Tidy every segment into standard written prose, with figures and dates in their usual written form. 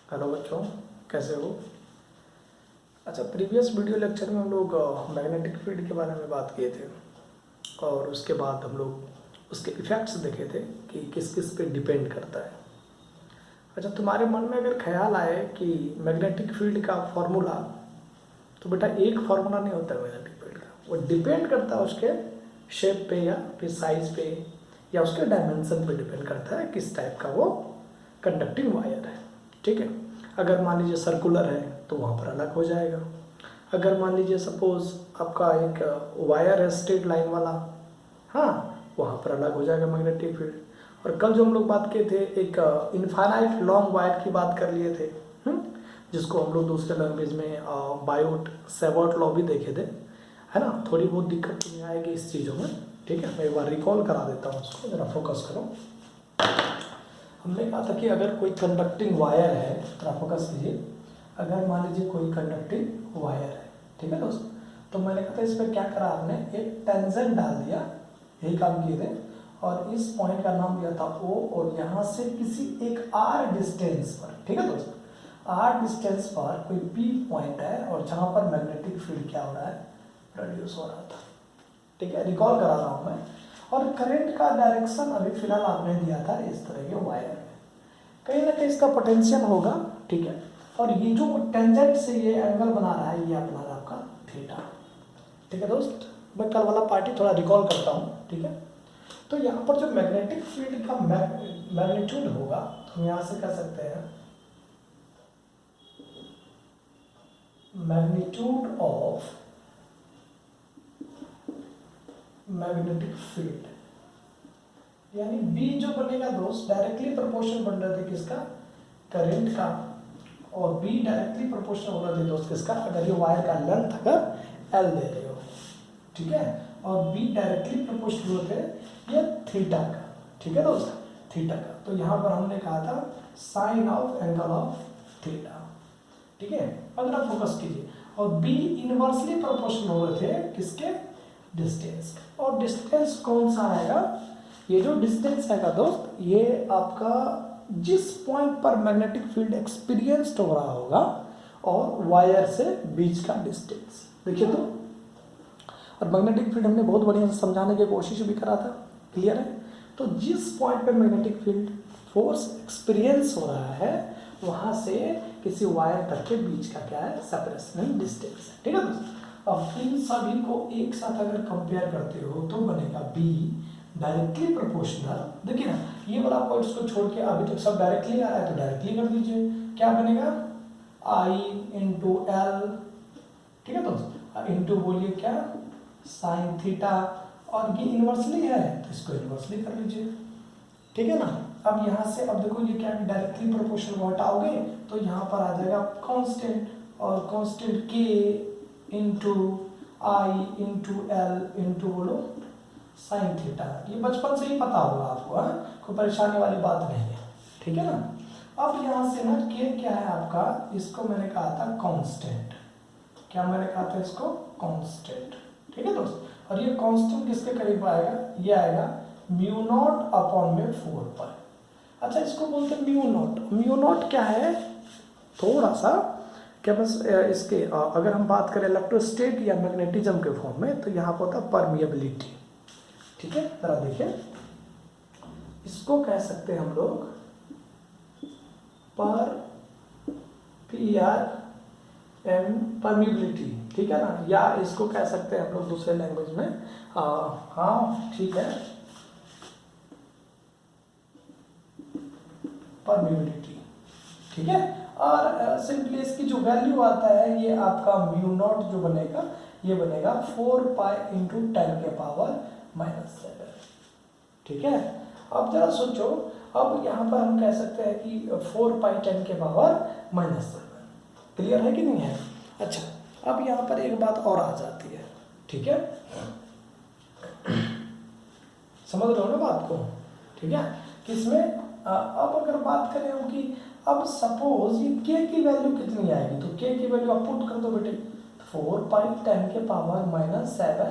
Hello बच्चों, कैसे हो? अच्छा, प्रीवियस वीडियो लेक्चर में हम लोग मैग्नेटिक फील्ड के बारे में बात किए थे और उसके बाद हम लोग उसके इफ़ेक्ट्स देखे थे कि किस किस पे डिपेंड करता है। अच्छा, तुम्हारे मन में अगर ख्याल आए कि मैग्नेटिक फील्ड का फॉर्मूला, तो बेटा एक फार्मूला नहीं होता है मैग्नेटिक फील्ड का, वो डिपेंड करता है उसके शेप पे या फिर साइज पे या उसके डायमेंशन पे डिपेंड करता है किस टाइप का वो कंडक्टिंग वायर है। ठीक है, अगर मान लीजिए सर्कुलर है तो वहाँ पर अलग हो जाएगा। अगर मान लीजिए सपोज आपका एक वायर है स्ट्रेट लाइन वाला, हाँ, वहाँ पर अलग हो जाएगा मैग्नेटिक फील्ड। और कल जो हम लोग बात किए थे एक इनफाइनाइट लॉन्ग वायर की बात कर लिए थे, जिसको हम लोग दूसरे लैंग्वेज में बायोट सेवर्ट लॉ भी देखे थे, है ना। थोड़ी बहुत दिक्कत तो नहीं आएगी इस चीज़ों में। ठीक है, मैं एक बार रिकॉल करा देता हूँ उसको, ज़रा फोकस करो। हमने कहा था कि अगर कोई कंडक्टिंग वायर है, तो आप फोकस कीजिए। अगर मान लीजिए कोई कंडक्टिंग वायर है, ठीक है दोस्त, तो मैंने कहा था इस पर क्या करा, आपने एक टेंजेंट डाल दिया, यही काम किए थे, और इस पॉइंट का नाम दिया था O, और यहाँ से किसी एक R डिस्टेंस पर, ठीक है दोस्त, R डिस्टेंस पर कोई P पॉइंट है और जहाँ पर मैग्नेटिक फील्ड क्या हो रहा है, प्रोड्यूस हो रहा था। ठीक है, रिकॉल करा रहा हूँ मैं। और करंट का डायरेक्शन अभी फिलहाल आपने दिया था इस तरह के वायर में, कहीं ना कहीं इसका पोटेंशियल होगा। ठीक है, और ये जो टेंजेंट से ये एंगल बना रहा है, ये अपना रहा आपका थीटा। ठीक है दोस्त, मैं कल वाला पार्टी थोड़ा रिकॉल करता हूँ। ठीक है, तो यहाँ पर जो मैग्नेटिक फील्ड का मैग्नीट्यूड होगा, तो हम यहाँ से कह सकते हैं मैग्नीट्यूड ऑफ मैग्नेटिक फील्ड, यानी B जो बनेगा दोस्त डायरेक्टली प्रोपोर्शनल बन रहे थे किसका, करंट का, और B डायरेक्टली प्रोपोर्शनल हो रहे थे दोस्त किसका, अगर ये वायर का लेंथ अगर L दे रहे हो, ठीक है, और B डायरेक्टली प्रोपोर्शनल होते ये थीटा का, ठीक है दोस्त, थीटा का। तो यहाँ पर हमने कहा था sine of angle of theta. ठीक है, अगर आप फोकस कीजिए, और B इनवर्सली प्रोपोर्शनल हो रहे थे किसके, डिस्टेंस। और डिस्टेंस कौन सा आएगा, ये जो डिस्टेंस आएगा दोस्त, ये आपका जिस पॉइंट पर मैग्नेटिक फील्ड एक्सपीरियंस्ड हो रहा होगा और वायर से बीच का डिस्टेंस। देखिए तो, और मैग्नेटिक फील्ड हमने बहुत बढ़िया से समझाने की कोशिश भी करा था, क्लियर है। तो जिस पॉइंट पर मैग्नेटिक फील्ड फोर्स एक्सपीरियंस हो रहा है, वहाँ से किसी वायर तक के बीच का क्या है, सेपरेशन डिस्टेंस है। ठीक है दोस्त, अब इन सभी को एक साथ अगर कंपेयर करते हो तो बनेगा B डायरेक्टली प्रोपोर्शनल। देखिए ना, ये वाला पॉइंट्स को छोड़ के अभी तक सब डायरेक्टली आ रहा है, तो डायरेक्टली कर दीजिए, क्या बनेगा I इंटू L, ठीक है दोस्त, इंटू बोलिए क्या, साइन थीटा, और ये इन्वर्सली है तो इसको इन्वर्सली कर लीजिए। ठीक है ना, अब यहाँ से अब देखो ये क्या है, डायरेक्टली प्रोपोर्शनल को हटाओगे तो यहाँ पर आ जाएगा कांस्टेंट, और constant K into I into L into बोलो साइन थीटा। ये बचपन से ही पता होगा आपको, कोई परेशानी वाली बात नहीं है। ठीक है ना, अब यहाँ से ना K क्या है आपका, इसको मैंने कहा था कांस्टेंट, क्या मैंने कहा था इसको, कांस्टेंट। ठीक है दोस्त, और ये कांस्टेंट किसके करीब आएगा, ये आएगा म्यू नॉट अपॉन में 4 पर। अच्छा, इसको बोलते हैं म्यू नॉट। म्यू नॉट क्या है, थोड़ा सा क्या, बस इसके अगर हम बात करें इलेक्ट्रोस्टेट या मैग्नेटिज्म के फॉर्म में, तो यहाँ पर होता है परमिएबिलिटी। ठीक है, जरा देखिए, इसको कह सकते हैं हम लोग परमिएबिलिटी, ठीक है ना, या इसको कह सकते हैं हम लोग दूसरे लैंग्वेज में, हाँ ठीक है, परमिएबिलिटी। ठीक है, और सिंपली इसकी जो वैल्यू आता है, ये आपका म्यू नॉट जो बनेगा, ये बनेगा 4 पाई इंटू 10 के पावर -7। ठीक है, अब जरा सोचो, अब यहाँ पर हम कह सकते हैं कि 4 पाई 10 के पावर -7, क्लियर है कि नहीं है। अच्छा, अब यहाँ पर एक बात और आ जाती है, ठीक है, समझ रहे हो ना बात को, ठीक है, किसमें, अब अगर बात करें हम कि अब सपोज ये K की वैल्यू कितनी आएगी, तो K की वैल्यू आप पुट कर दो बेटे, 4 पाई 10 के पावर -7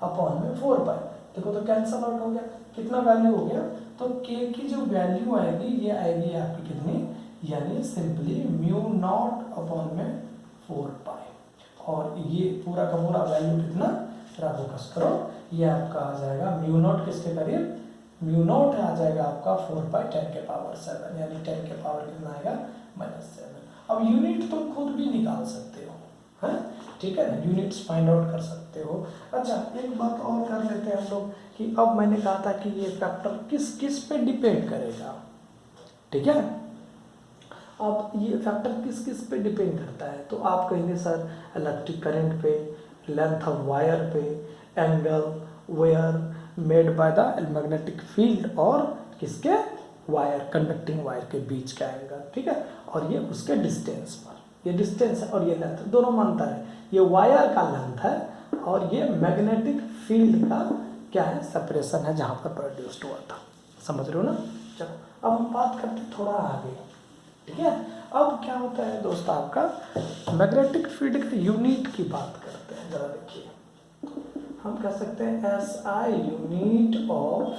अपॉन में 4 पाई, देखो तो कैंसल आउट हो गया, कितना वैल्यू हो गया, तो K की जो वैल्यू आएगी ये आएगी आपकी कितनी, यानी सिंपली म्यू नॉट अपॉन में 4 पाई, और ये पूरा का पूरा वैल्यू कितना जरा फोकस करो, ये आपका आ जाएगा म्यू नॉट किसके करीब, म्यू नॉट आ जाएगा आपका 4 पाई 10 के पावर 7, यानी 10 के पावर कितना आएगा -7। अब यूनिट तुम खुद भी निकाल सकते हो, है ठीक है ना, यूनिट्स फाइंड आउट कर सकते हो। अच्छा एक बात और कर लेते हैं हम लोग कि अब मैंने कहा था कि ये फैक्टर किस किस पे डिपेंड करेगा, ठीक है। अब ये फैक्टर किस किस पे डिपेंड करता है, तो आप कहेंगे सर इलेक्ट्रिक करंट पे, लेंथ ऑफ वायर पे, angle were made by the magnetic field, और किसके वायर कंडक्टिंग वायर के बीच का एंगल, ठीक है, और ये उसके डिस्टेंस पर, ये डिस्टेंस है और ये लेंथ, दोनों में अंतर है, ये वायर का लेंथ है और ये मैग्नेटिक फील्ड का क्या है सेपरेशन है जहाँ पर प्रोड्यूस्ड हुआ था, समझ रहे हो ना। चलो अब हम बात करते हैं थोड़ा आगे, ठीक है। अब क्या होता है दोस्त, आपका मैग्नेटिक फील्ड के यूनिट की बात करते हैं, जरा देखिए हम कह सकते हैं SI unit of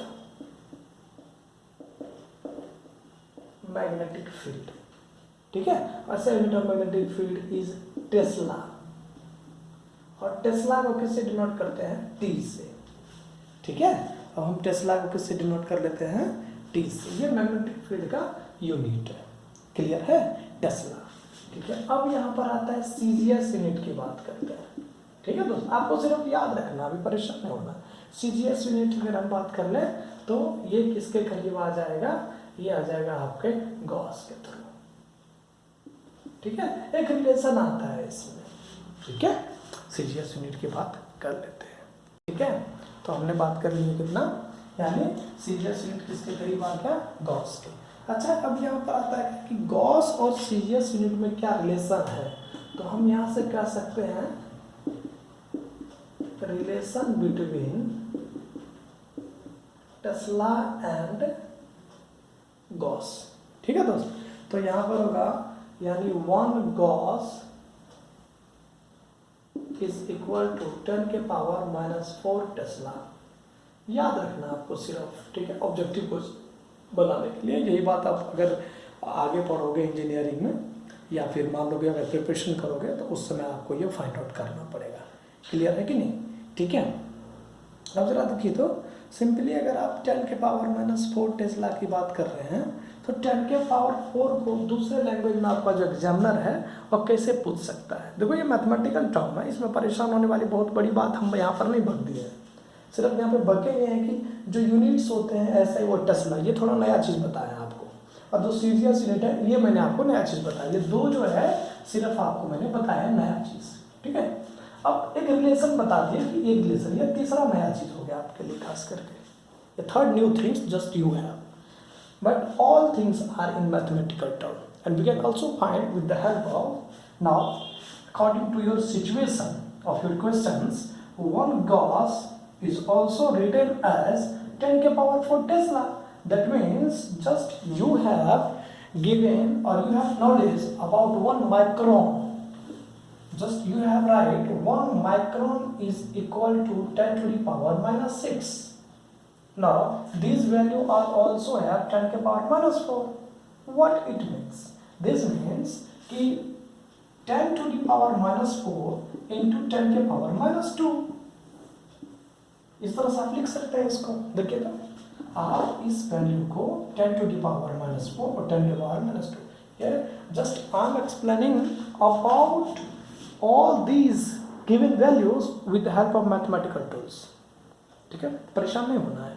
magnetic field, ठीक है। SI unit of magnetic field is Tesla, और टेस्ला को किससे डिनोट करते हैं, T से, ठीक है। अब हम टेस्ला को किससे डिनोट कर लेते हैं, T से, ये मैग्नेटिक फील्ड का यूनिट है, क्लियर है, टेस्ला, ठीक है। अब यहाँ पर आता है सीजीएस यूनिट की बात करते हैं, ठीक है दोस्त, आपको सिर्फ याद रखना, अभी परेशान नहीं होना। सीजीएस यूनिट अगर हम बात कर लें तो ये किसके करीब आ जाएगा, ये आ जाएगा आपके गॉस के थ्रू, ठीक है, एक रिलेशन आता है इसमें, ठीक है। सीजीएस यूनिट की बात कर लेते हैं, ठीक है। तो हमने बात कर ली कितना, यानी सीजीएस यूनिट किसके करीब आ गया, गॉस के। अच्छा अब यहाँ पर आता है कि गॉस और सीजीएस यूनिट में क्या रिलेशन है, तो हम यहाँ से कह सकते हैं relation between Tesla and Gauss, ठीक है दोस्त। तो यहाँ पर होगा यानी 1 गॉस इज इक्वल टू 10 के पावर -4 टेस्ला, याद रखना आपको सिर्फ, ठीक है, ऑब्जेक्टिव को बनाने के लिए। यही बात आप अगर आगे पढ़ोगे इंजीनियरिंग में या फिर मान लो कि अगर प्रिपरेशन करोगे तो उस समय आपको ये फाइंड आउट करना पड़ेगा, क्लियर है कि नहीं, ठीक है। अब जरा देखिए तो सिंपली अगर आप 10 के पावर -4 टेस्ला की बात कर रहे हैं तो 10 के पावर 4 को दूसरे लैंग्वेज में आपका जो एग्जामिनर है वो कैसे पूछ सकता है। देखो ये मैथमेटिकल टर्म है, इसमें परेशान होने वाली बहुत बड़ी बात हम यहाँ पर नहीं बक दी है, सिर्फ यहाँ पे बके ये हैं कि जो यूनिट्स होते हैं ऐसा ही वो टेस्ला, ये थोड़ा नया चीज़ बताया आपको, और जो सीजीएस यूनिट है ये मैंने आपको नया चीज़ बताया, ये दो जो है सिर्फ आपको मैंने बताया नया चीज़, ठीक है। अब एक रिलेशन बता दिए कि एक रिलेशन, ये तीसरा नया चीज़ हो गया आपके लिए खास करके, ये third new things just you have, but all things are in mathematical term and we can also find with the help of now according to your situation of your questions 1 gauss is also written as 10 के power 4 Tesla. That means just you have given or you have knowledge about 1 micron. Just you have write 1 micron is equal to 10 to the power -6. Now these value are also have 10 के power -4. What it means? This means कि 10 to the power -4 into 10 के power -2, इस तरह से आप लिख सकते हैं इसको। देखिए तो आप इस वैल्यू को 10 to the power -4 और 10 to the power -2, here just I am explaining about all these given values with the help of mathematical tools, ठीक है, परेशान नहीं होना है,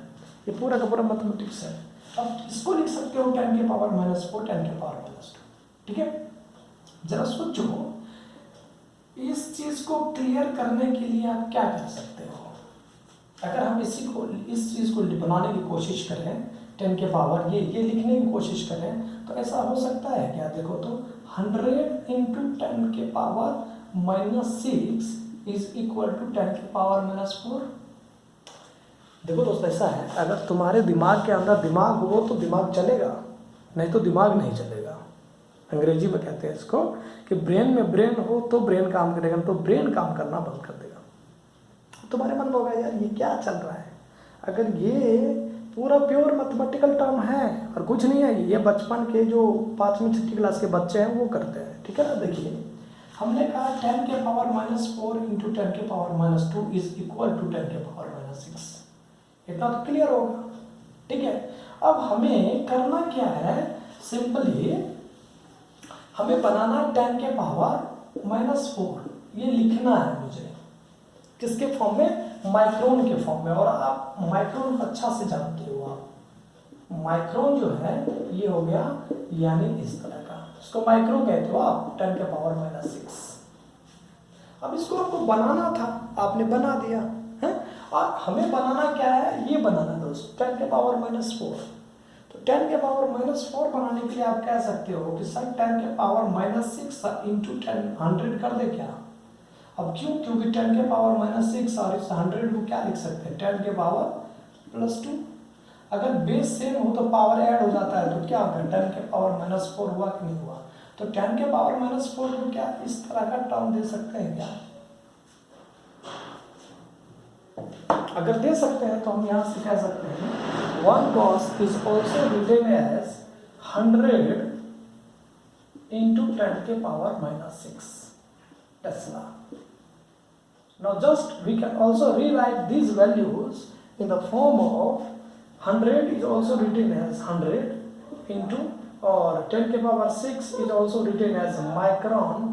ये पूरा का पूरा मैथमेटिक्स है। अब इसको लिख सकते हो 10 के पावर -4 10 के पावर -2, ठीक है। जरा सोचो इस चीज को क्लियर करने के लिए आप क्या कर सकते हो, अगर हम इस चीज़ को बनाने की कोशिश करें 10 के पावर ये लिखने की कोशिश करें तो ऐसा हो सकता है क्या, देखो तो 100 into 10 के पावर -6 इज इक्वल टू 10 के पावर -4। देखो दोस्त ऐसा है, अगर तुम्हारे दिमाग के अंदर दिमाग हो तो दिमाग चलेगा, नहीं तो दिमाग नहीं चलेगा। अंग्रेजी में कहते हैं इसको कि ब्रेन में ब्रेन हो तो ब्रेन काम करेगा, तो ब्रेन काम करना बंद कर देगा। तुम्हारे मन में होगा यार ये क्या चल रहा है, अगर ये पूरा प्योर मैथमेटिकल टर्म है और कुछ नहीं है। ये बचपन के जो 5वीं 6वीं क्लास के बच्चे हैं वो करते हैं, ठीक है ना। देखिए हमने कहा 10 के पावर -4 इंटू 10 के पावर -2 इज इक्वल टू 10 के पावर -6। इतना तो क्लियर होगा, ठीक है। अब हमें करना क्या है, सिंपली हमें बनाना 10 के पावर -4, ये लिखना है मुझे किसके फॉर्म में, माइक्रोन के फॉर्म में। और आप माइक्रोन को अच्छा से जानते हो, आप माइक्रोन जो है ये हो गया यानी इस तरह का, इसको माइक्रो कहते हो आप, 10 के पावर -6। अब इसको आपको बनाना था, आपने बना दिया है। और हमें बनाना क्या है, ये बनाना दोस्त 10 के पावर -4। तो 10 के पावर -4 बनाने के लिए आप कह सकते हो कि सर 10 के पावर -6 इंटू 10 100 कर दे क्या। अब क्यों, क्योंकि 10 के पावर -6 और इस 100 को क्या लिख सकते हैं, 10 के पावर +2। अगर बेस सेम हो तो पावर ऐड हो जाता है, तो क्या होगा 10 के पावर -4 हुआ कि नहीं हुआ। तो 10 के पावर -4 को क्या इस तरह का टर्म दे सकते हैं क्या, अगर दे सकते हैं तो हम यहाँ से कह सकते हैं 1 gauss is also written as 100 into 10 के power -6 tesla. Now just we can also rewrite these values in the form of 100 is also written as 100 into और 10 के power 6 is also written as micron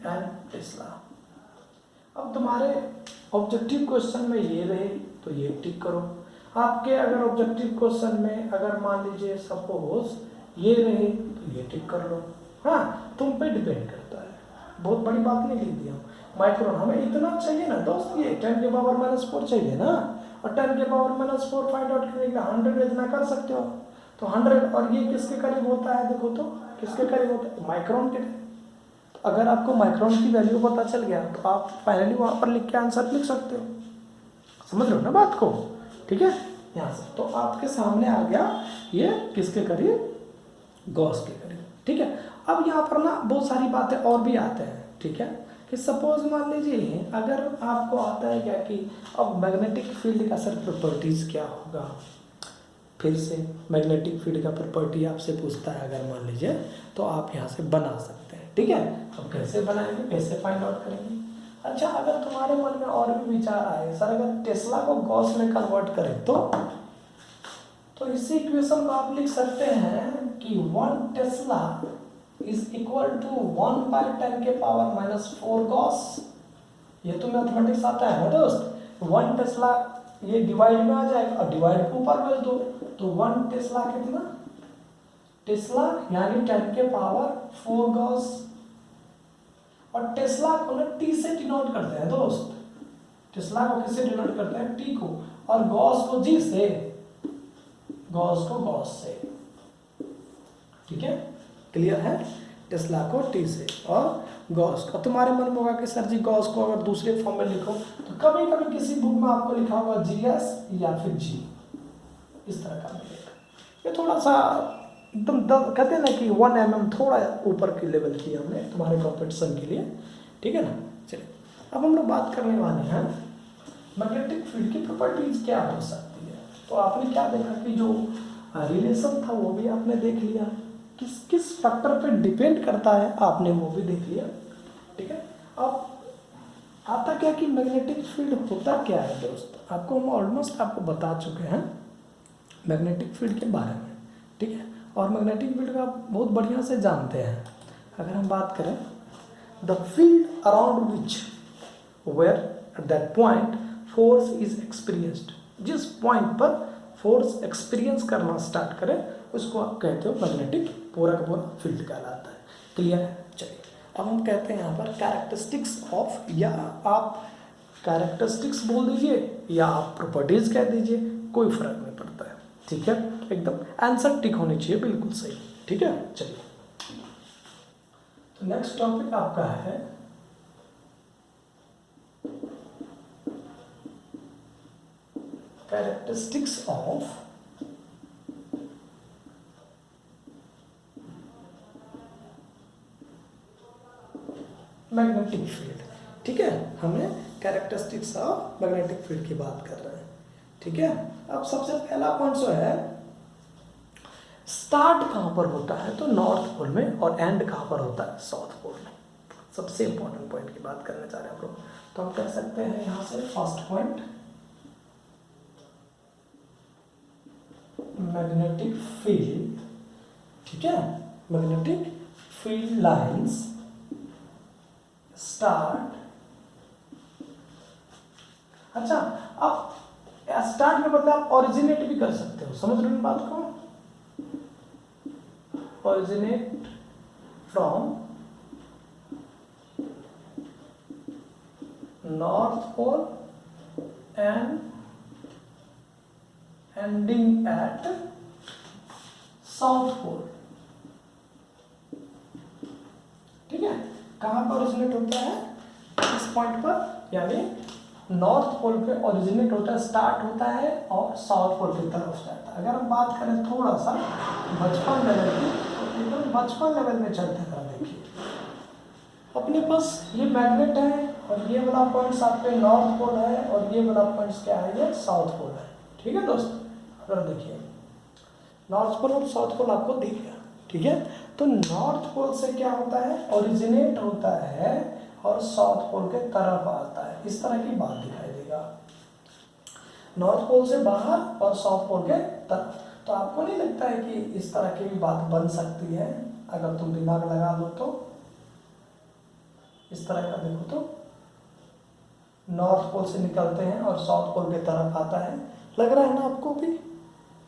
and Tesla। अब तुम्हारे objective question में ये रहे तो ये टिक करो। आपके अगर ऑब्जेक्टिव क्वेश्चन में अगर मान लीजिए सपोज ये रहे तो ये टिक कर लो। हाँ, तुम पे डिपेंड करता है, बहुत बड़ी बात नहीं लिख दिया। माइक्रोन हमें इतना चाहिए ना दोस्त, ये 10 के पावर -4 चाहिए ना, और 10 के पावर -4 फाइंड आउट करने के लिए 100 इतना कर सकते हो। तो 100 और ये किसके करीब होता है, देखो तो किसके करीब होता है, माइक्रोन के। तो अगर आपको माइक्रोन की वैल्यू पता चल गया तो आप फाइनली वहाँ पर लिख के आंसर लिख सकते हो। समझ रहे हो ना बात को, ठीक है। यहाँ से तो आपके सामने आ गया ये किसके करीब, गॉस के करीब, ठीक है। अब यहाँ पर ना बहुत सारी बातें और भी आते हैं, ठीक है। कि सपोज मान लीजिए अगर आपको आता है क्या कि अब मैग्नेटिक फील्ड का सर प्रॉपर्टीज क्या होगा, फिर से मैग्नेटिक फील्ड का प्रॉपर्टी आपसे पूछता है अगर मान लीजिए, तो आप यहाँ से बना सकते हैं, ठीक है। अब कैसे बनाएंगे, कैसे फाइंड आउट करेंगे। अच्छा, अगर तुम्हारे मन में और भी विचार आए सर अगर टेस्ला को गॉस में कन्वर्ट करें तो इसी इक्वेशन को आप लिख सकते हैं कि 1 टेस्ला इज इक्वल टू 1/10 के पावर -4 गॉस। ये तो मैथमेटिक्स आता है ना दोस्त। 1 टेस्ला ये डिवाइड में आ जाएगा और डिवाइड को ऊपर भेज दो, तो 1 टेस्ला कितना, टेस्ला यानी 10 के पावर 4 गॉस। और टेस्ला को ना टी से डिनोट करते हैं दोस्त, टेस्ला को किससे डिनोट करते हैं, टी को, और गॉस को जी से, गॉस को गॉस से, ठीक है। क्लियर है, टेस्ला को टी से और गॉस को। तुम्हारे मन में होगा कि सर जी गॉस को अगर दूसरे फॉर्म में लिखो तो कभी कभी किसी बुक में आपको लिखा होगा GS या फिर G, इस तरह का मिलेगा। ये थोड़ा सा एकदम कहते हैं ना कि 1 mm थोड़ा ऊपर की लेवल की हमने तुम्हारे कॉम्पिटिशन के लिए, ठीक है ना। चलिए अब हम लोग बात करने वाले हैं मैग्नेटिक फील्ड की प्रॉपर्टीज क्या हो सकती है। तो आपने क्या देखा कि जो रिलेशन था वो भी आपने देख लिया, किस किस फैक्टर पे डिपेंड करता है आपने वो भी देख लिया, ठीक है। अब आता क्या कि मैग्नेटिक फील्ड होता क्या है दोस्त, आपको हम ऑलमोस्ट आपको बता चुके हैं मैग्नेटिक फील्ड के बारे में, ठीक है। और मैग्नेटिक फील्ड का बहुत बढ़िया से जानते हैं। अगर हम बात करें the field around which where at that point force is experienced, जिस पॉइंट पर फोर्स एक्सपीरियंस करना स्टार्ट करे उसको आप कहते हो मैग्नेटिक, पूरा का पूरा फील्ड कहलाता है। क्लियर है। चलिए अब हम कहते हैं यहाँ पर कैरेक्टरिस्टिक्स ऑफ, या आप कैरेक्टरिस्टिक्स बोल दीजिए या आप प्रॉपर्टीज कह दीजिए, कोई फर्क नहीं पड़ता है, ठीक है। एकदम आंसर टिक होनी चाहिए, बिल्कुल सही, ठीक है। चलिए तो नेक्स्ट टॉपिक आपका है कैरेक्टरिस्टिक्स ऑफ मैग्नेटिक फील्ड, ठीक है। हमें कैरेक्टरिस्टिक्स ऑफ मैग्नेटिक फील्ड की बात कर रहे हैं, ठीक है। अब सबसे पहला पॉइंट जो है, स्टार्ट कहाँ पर होता है, तो नॉर्थ पोल में, और एंड कहाँ पर होता है, साउथ पोल में। सबसे इंपॉर्टेंट पॉइंट की बात करना चाह रहे हैं हम लोग, तो हम कह सकते हैं यहाँ से फर्स्ट पॉइंट, मैग्नेटिक फील्ड, ठीक है, मैग्नेटिक फील्ड लाइंस स्टार्ट। अच्छा, अब स्टार्ट के बदले आप ओरिजिनेट भी कर सकते हो, समझ रहे हो बात को, originate from north pole and ending at south pole, ठीक है। कहां पर ओरिजिनेट होता है, इस पॉइंट पर, यानी नॉर्थ पोल पे ओरिजिनेट होता है, स्टार्ट होता है और साउथ पोल की तरफ जाता है। अगर हम बात करें थोड़ा सा बचपन लेवल की, तो एकदम बचपन लेवल में चलते हैं, देखिए अपने पास ये मैग्नेट है और ये वाला पॉइंट्स आपके नॉर्थ पोल है और ये वाला पॉइंट्स क्या है, ये साउथ पोल है, ठीक है दोस्त। अगर देखिए नॉर्थ पोल और साउथ पोल आपको दिख गया, ठीक है। तो नॉर्थ पोल से क्या होता है, ओरिजिनेट होता है और साउथ पोल के तरफ आता है, इस तरह की बात दिखाई देगा, नॉर्थ पोल से बाहर और साउथ पोल के तरफ। तो आपको नहीं लगता है कि इस तरह की भी बात बन सकती है, अगर तुम दिमाग लगा दो तो, इस तरह का देखो तो, नॉर्थ पोल से निकलते हैं और साउथ पोल के तरफ आता है, लग रहा है ना आपको भी,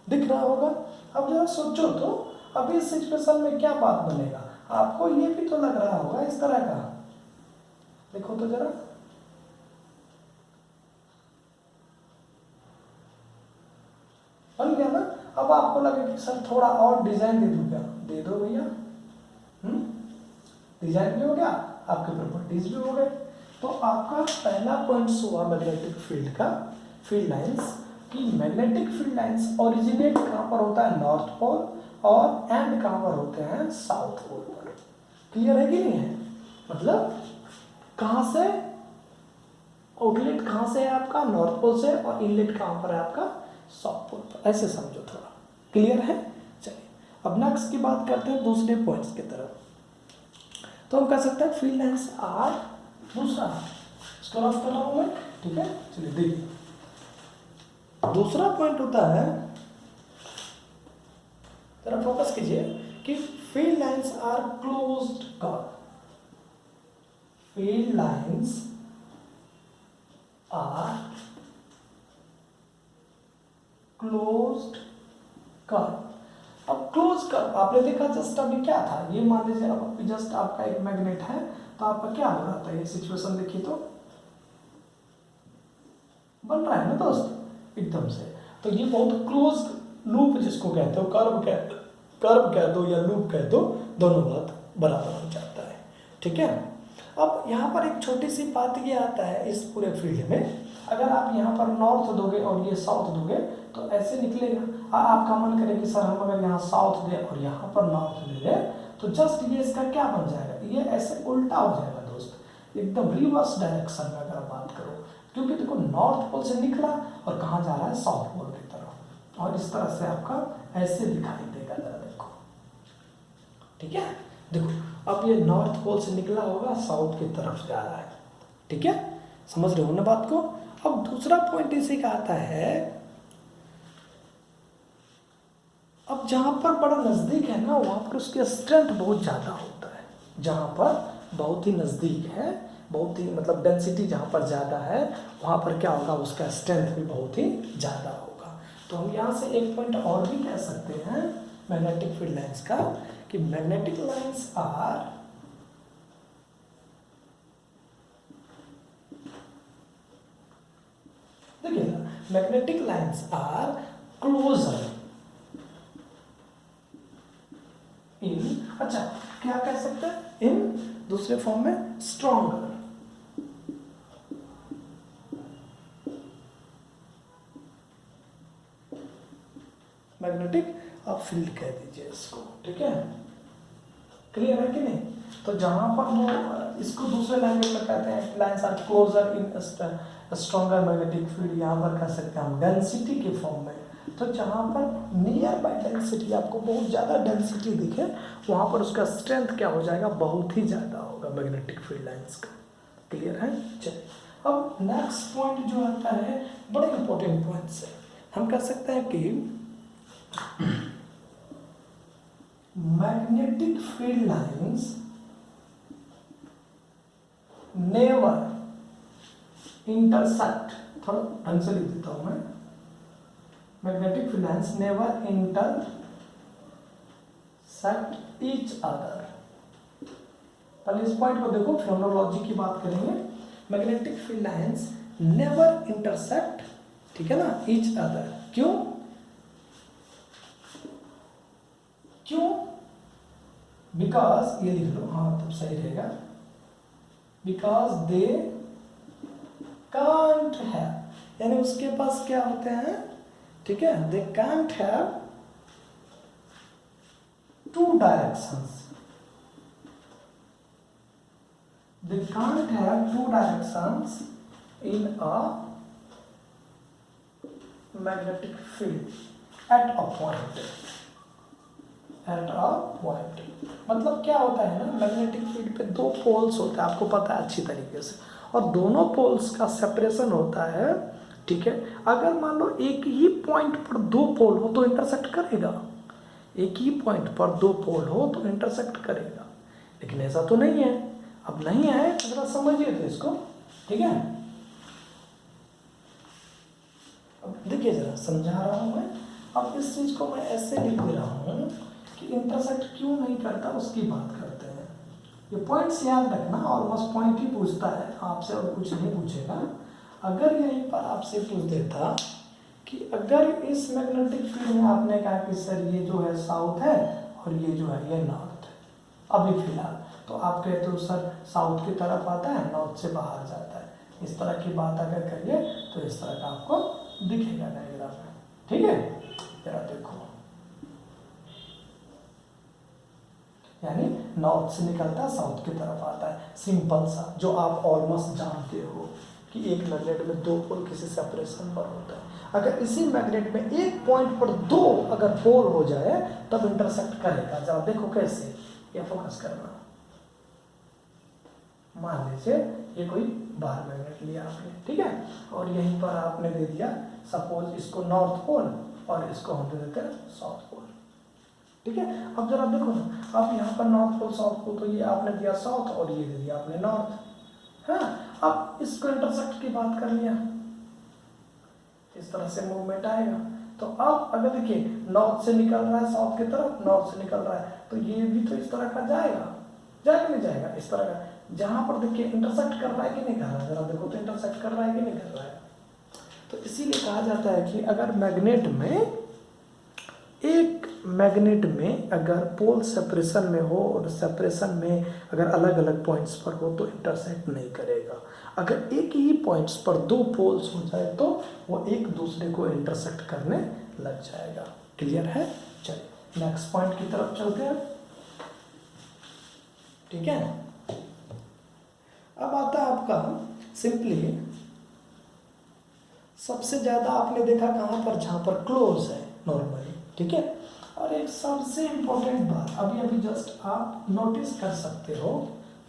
दिख रहा होगा। अब जरा सोचो तो, अभी इस सिचुएशन में क्या बात बनेगा, आपको ये भी तो लग रहा होगा इस तरह का, देखो तो जरा, बन गया ना। अब आपको लगे कि सर थोड़ा और डिजाइन दे दूं क्या, दे दो भैया, डिजाइन भी हो गया, आपके प्रॉपर्टीज भी हो गए। तो आपका पहला पॉइंट हुआ मैग्नेटिक फील्ड का, फील्ड लाइंस, कि मैग्नेटिक फील्ड लाइंस ओरिजिनेट कहाँ पर होता है, नॉर्थ पोल, और एंड कहाँ पर होते हैं, साउथ पोल पर। क्लियर है कि नहीं है, मतलब कहाँ से आउटलेट, कहाँ से है आपका, नॉर्थ पोल से, और इनलेट कहाँ पर है आपका, साउथ पोल पर, ऐसे समझो थोड़ा, क्लियर है। चलिए अब नेक्स्ट की बात करते हैं दूसरे पॉइंट्स की तरफ। तो हम कह सकते हैं फील्ड लाइंस आर, दूसरा इसको रफ कर रहा हूं मैं, ठीक है। चलिए देखिए, दूसरा पॉइंट होता है, जरा फोकस कीजिए, कि field lines are closed curve, field lines are closed curve. अब क्लोज कर्व आपने देखा जस्ट अभी क्या था, ये मान लीजिए अब जस्ट आपका एक मैग्नेट है, तो आपका क्या हो रहा था, ये सिचुएशन देखिए तो बन रहा है ना दोस्त, एकदम से। तो ये बहुत क्लोज लूप जिसको कहते हो, कर्व कह दो या लूप कह दो, दोनों बात बराबर हो जाता है, ठीक है। अब यहाँ पर एक छोटी सी बात ये आता है इस पूरे फील्ड में, अगर आप यहाँ पर नॉर्थ दोगे और ये साउथ दोगे तो ऐसे निकलेगा। आपका मन करे कि सर हम अगर यहाँ साउथ दे और यहाँ पर नॉर्थ दे दे, तो जस्ट ये इसका क्या बन जाएगा, ये ऐसे उल्टा हो जाएगा दोस्त, एकदम रिवर्स डायरेक्शन में अगर बात करो, क्योंकि देखो नॉर्थ पोल से निकला और कहाँ जा रहा है, साउथ पोल की तरफ, और इस तरह से आपका ऐसे दिखाई देगा, जरा देखो, ठीक है। देखो अब ये नॉर्थ पोल से निकला होगा, साउथ की तरफ जा रहा है, ठीक है, समझ रहे हो ना बात को। अब दूसरा पॉइंट इसी का आता है, अब जहां पर बड़ा नजदीक है ना, वहां पर उसकी स्ट्रेंथ बहुत ज्यादा होता है, जहां पर बहुत ही नजदीक है, बहुत ही मतलब डेंसिटी जहां पर ज्यादा है, वहां पर क्या होगा, उसका स्ट्रेंथ भी बहुत ही ज्यादा होगा। तो हम यहाँ से एक पॉइंट और भी कह सकते हैं मैग्नेटिक फील्ड लाइंस का, कि मैग्नेटिक लाइंस आर देखिएगा, मैग्नेटिक लाइंस आर क्लोजर इन, अच्छा क्या कह सकते हैं, इन दूसरे फॉर्म में स्ट्रॉन्गर, मैग्नेटिक आप फील्ड कह दीजिए इसको, ठीक है, क्लियर है कि नहीं। तो जहां पर वो इसको दूसरे लैंग्वेज में कहते हैं lines are closer in stronger magnetic field, यहाँ पर कह सकते हैं हम डेंसिटी के फॉर्म में। तो जहाँ पर नियर बाय डेंसिटी आपको बहुत ज़्यादा डेंसिटी दिखे वहाँ पर उसका स्ट्रेंथ क्या हो जाएगा, बहुत ही ज़्यादा होगा मैग्नेटिक फील्ड लाइन्स का। क्लियर है? चलिए अब नेक्स्ट पॉइंट जो आता है बड़े इंपॉर्टेंट पॉइंट्स है। हम कह सकते हैं कि magnetic field lines never intersect, थोड़ा ढंग से लिख देता हूं मैं, magnetic field lines never intersect each other. पहले इस पॉइंट को देखो, फ्रेमोलॉजी की बात करेंगे। Magnetic field lines never intersect, ठीक है ना, ईच अदर। क्यों? क्यों? बिकॉज, ये लिख लो, हाँ तब सही रहेगा, बिकॉज दे कांट हैव, यानी उसके पास क्या होते हैं, ठीक है, they can't have two directions, they can't have two directions in a magnetic field at a point, at a point। मतलब क्या होता है ना, मैग्नेटिक फील्ड पे दो पोल्स होते हैं, आपको पता है अच्छी तरीके से, और दोनों पोल्स का सेपरेशन होता है, ठीक है। अगर मान लो एक ही पॉइंट पर दो पोल हो तो इंटरसेक्ट करेगा, एक ही पॉइंट पर दो पोल हो तो इंटरसेक्ट करेगा, लेकिन ऐसा तो नहीं है। अब नहीं है तो जरा समझिए तो इसको, ठीक है। अब देखिए जरा समझा रहा हूं मैं। अब इस चीज को मैं ऐसे लिख दे रहा हूं कि इंटरसेक्ट क्यों नहीं करता उसकी बात करते हैं। ये पॉइंट्स याद रखना, ऑलमोस्ट पॉइंट ही पूछता है आपसे और कुछ नहीं पूछेगा। अगर यहीं पर आपसे पूछ देता कि अगर इस मैग्नेटिक फील्ड में आपने कहा कि सर ये जो है साउथ है और ये जो है ये नॉर्थ है, अभी फिलहाल, तो आप कहते हो सर साउथ की तरफ आता है, नॉर्थ से बाहर जाता है, इस तरह की बात अगर करिए तो इस तरह का आपको दिखेगा डायग्राम में, ठीक है। जरा देखो, यानी नॉर्थ से निकलता है साउथ की तरफ आता है, सिंपल सा, जो आप ऑलमोस्ट जानते हो कि एक मैग्नेट में दो पोल किसी सेपरेशन पर होता है। अगर इसी मैग्नेट में एक पॉइंट पर दो अगर पोल हो जाए तब इंटरसेक्ट करेगा। जरा देखो कैसे, ये फोकस करना। मान लीजिए ये कोई बाहर मैग्नेट लिया आपने, ठीक है, और यहीं पर आपने दे दिया सपोज इसको नॉर्थ पोल और इसको हम दे देते हैं साउथ पोल, ठीक है। अब जरा देखो ना, आप यहाँ पर नॉर्थ पोल साउथ पोल, तो ये आपने दिया साउथ और ये दे दिया आपने नॉर्थ, हाँ। अब इसको इंटरसेक्ट की बात कर लिया, इस तरह से मूवमेंट आएगा। तो अब अगर देखिए नॉर्थ से निकल रहा है साउथ की तरफ, नॉर्थ से निकल रहा है, तो ये भी तो इस तरह का जाएगा, जाएगा नहीं जाएगा, इस तरह का। जहां पर देखिए इंटरसेक्ट कर रहा है कि नहीं कर रहा है, जरा देखो तो इंटरसेक्ट कर रहा है कि नहीं कर रहा है। तो इसीलिए कहा जाता है कि अगर मैग्नेट में, एक मैग्नेट में अगर पोल सेपरेशन में हो और सेपरेशन में अगर अलग अलग पॉइंट्स पर हो तो इंटरसेक्ट नहीं करेगा। अगर एक ही पॉइंट्स पर दो पोल्स हो जाए तो वो एक दूसरे को इंटरसेक्ट करने लग जाएगा। क्लियर है? चलिए नेक्स्ट पॉइंट की तरफ चलते हैं, ठीक है। अब आता है आपका सिंपली, सबसे ज्यादा आपने देखा कहां पर, जहां पर क्लोज है नॉर्मली, ठीक है। और एक सबसे इंपॉर्टेंट बात अभी अभी जस्ट आप नोटिस कर सकते हो,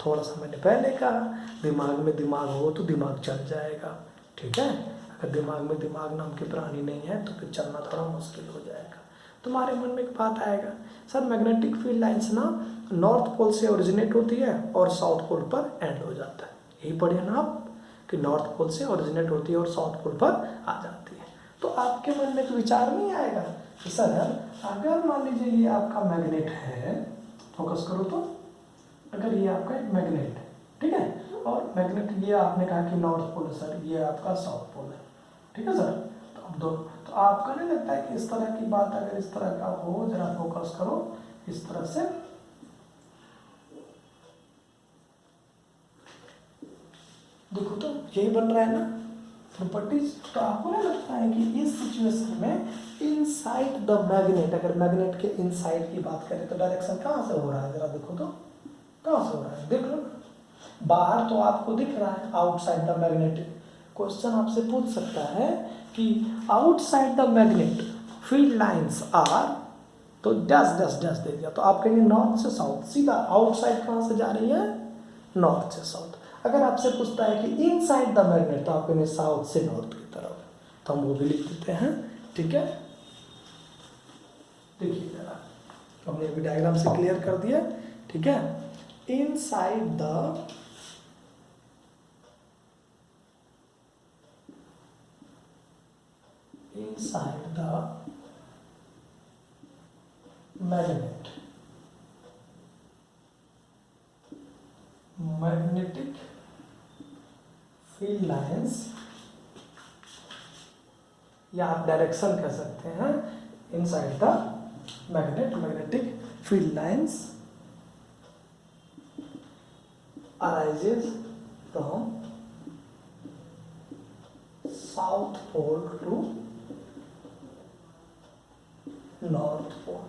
थोड़ा सा मैंने पहले कहा, दिमाग में दिमाग हो तो दिमाग चल जाएगा, ठीक है। अगर दिमाग में दिमाग नाम की प्राणी नहीं है तो फिर चलना थोड़ा मुश्किल हो जाएगा। तुम्हारे मन में एक बात आएगा, सर मैग्नेटिक फील्ड लाइंस ना नॉर्थ पोल से ओरिजिनेट होती है और साउथ पोल पर एंड हो जाता है, यही पढ़े ना आप कि नॉर्थ पोल से ओरिजिनेट होती है और साउथ पोल पर आ जाती है। तो आपके मन में एक विचार नहीं आएगा कि सर अगर मान लीजिए ये आपका मैग्नेट है, फोकस करो तो, अगर ये आपका एक मैग्नेट है, ठीक है, और मैग्नेट ये आपने कहा कि नॉर्थ पोल है सर, ये आपका साउथ पोल है, ठीक है सर। तो अब दोनों, तो आपको नहीं लगता है कि इस तरह की बात अगर इस तरह का हो, जरा फोकस करो इस तरह से, देखो तो यही बन रहा है ना प्रॉपर्टीज। तो आपको नहीं लगता है कि इस सिचुएशन में इनसाइड द मैग्नेट, अगर मैग्नेट के इनसाइड की बात करें तो डायरेक्शन कहाँ से हो रहा है, जरा देखो तो कहाँ से हो रहा है, देख लो। बाहर तो आपको दिख रहा है आउटसाइड द मैग्नेटिक। क्वेश्चन आपसे पूछ सकता है कि outside the magnet field lines are, तो डैश डैश डैश दे दिया, तो आप कहेंगे नॉर्थ से साउथ। सीधा आउटसाइड कहाँ से जा रही है? नॉर्थ से साउथ। अगर आपसे पूछता है कि इनसाइड द मैग्नेट, तो आप कहेंगे साउथ से नॉर्थ की तरफ, तो हम वो भी लिख देते हैं। ठीक है, देखिए जरा, हमने अभी डायग्राम से क्लियर कर दिया। ठीक है, inside the magnet, magnetic field lines, या आप डायरेक्शन कह सकते हैं, inside the magnetic field lines arises from south pole to north pole.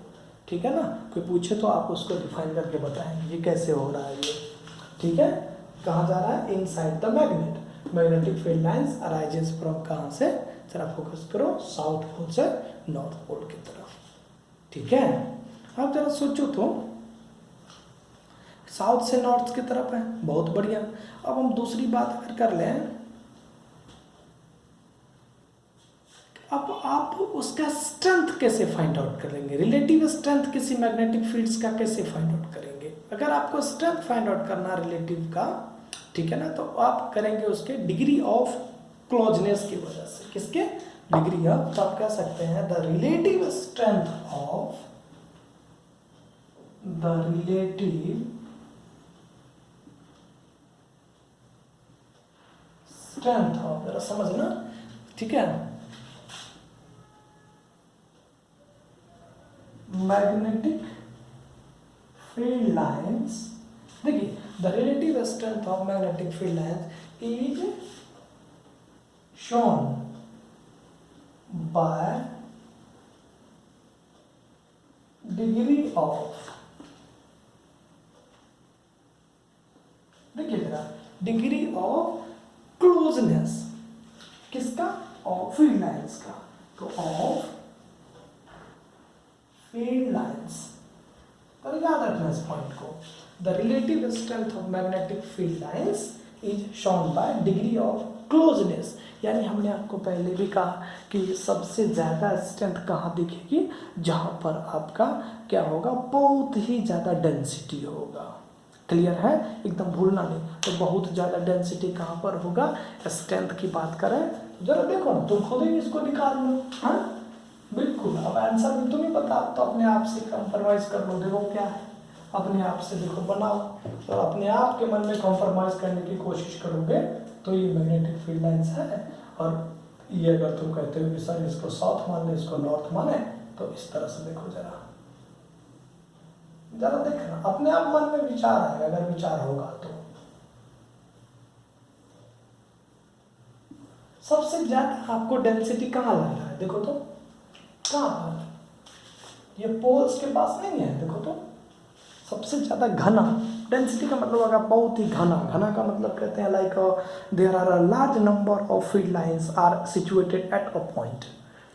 ठीक है ना, कोई पूछे तो आप उसको डिफाइन करके बताएंगे ये कैसे हो रहा है ये। ठीक है, कहाँ जा रहा है? Inside the magnet, magnetic field lines arises from, कहाँ से? जरा फोकस करो, साउथ पोल से नॉर्थ पोल की तरफ। ठीक है, आप जरा सोचो तो, साउथ से नॉर्थ की तरफ है, बहुत बढ़िया। अब हम दूसरी बात अगर कर लें, अब आप उसका स्ट्रेंथ कैसे फाइंड आउट करेंगे? रिलेटिव स्ट्रेंथ किसी मैग्नेटिक फील्ड्स का कैसे फाइंड आउट करेंगे? अगर आपको स्ट्रेंथ फाइंड आउट करना रिलेटिव का, ठीक है ना, तो आप करेंगे उसके डिग्री ऑफ क्लोजनेस की वजह से। किसके? डिग्री ऑफ, तो आप कह सकते हैं the relative strength of, the relative strength of, जरा समझना। ठीक है, मैग्नेटिक फील्ड लाइंस, देखिए the relative strength of magnetic field lines is shown by degree of, देखिए जरा, डिग्री ऑफ क्लोजनेस, किसका? ऑफ फील्ड लाइंस का। तो ऑफ फील्ड लाइंस, तो याद रखना इस पॉइंट को, the relative strength of magnetic field lines is shown by degree of closeness. यानी हमने आपको पहले भी कहा कि सबसे ज़्यादा स्ट्रेंथ कहाँ दिखेगी? जहाँ पर आपका क्या होगा? बहुत ही ज़्यादा डेंसिटी होगा। क्लियर है? एकदम भूलना नहीं। तो बहुत ज़्यादा डेंसिटी कहाँ पर होगा? स्ट्रेंथ की बात करें, जरा देखो ना, तुम खुद ही इसको निकाल लो। हाँ बिल्कुल, अब आंसर भी तुम्हें बता, तो अपने आप से कंप्रोमाइज कर लो। देखो क्या है, अपने आप से देखो बनाओ, और अपने आप के मन में कंप्रोमाइज करने की कोशिश करोगे तो ये मैग्नेटिक फील्ड लाइंस है। और ये अगर तुम कहते हो कि सर इसको साउथ माने, इसको नॉर्थ माने, तो इस तरह से देखो, जरा जरा देखना, अपने आप मन में विचार आएगा, अगर विचार होगा तो। सबसे ज्यादा आपको डेंसिटी कहाँ लग रहा है? देखो तो, कहाँ पर? ये पोल्स के पास नहीं है, देखो तो। सबसे ज़्यादा घना, डेंसिटी का मतलब अगर बहुत ही घना, घना का मतलब कहते हैं like there are a large number of field lines are situated at a point.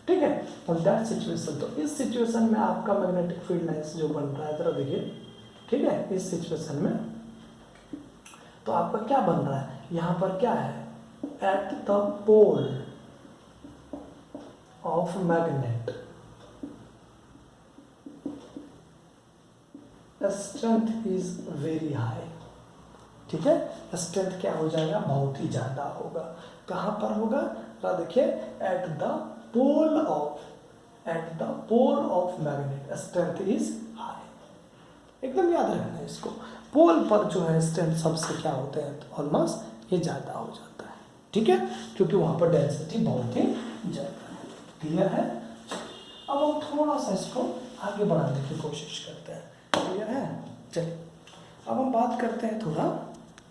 ठीक है, और दैट सिचुएशन, तो इस सिचुएशन में आपका मैग्नेटिक फील्ड लाइंस जो बन रहा है, जरा देखिए। ठीक है, इस सिचुएशन में तो आपका क्या बन रहा है? यहाँ पर क्या है? At the pole of magnet strength is very high. ठीक है, स्ट्रेंथ क्या हो जाएगा? बहुत ही ज्यादा होगा। कहाँ पर होगा? तो देखिए, at the pole of magnet strength is high. एकदम याद रखना है इसको, पोल पर जो है स्ट्रेंथ सबसे क्या होते हैं? तो ऑलमोस्ट ये ज्यादा हो जाता है। ठीक है, क्योंकि वहां पर डेंसिटी बहुत ही ज्यादा है। क्लियर है? अब हम थोड़ा सा इसको आगे बढ़ाने की कोशिश करते हैं। क्लियर है? चलिए अब हम बात करते हैं थोड़ा।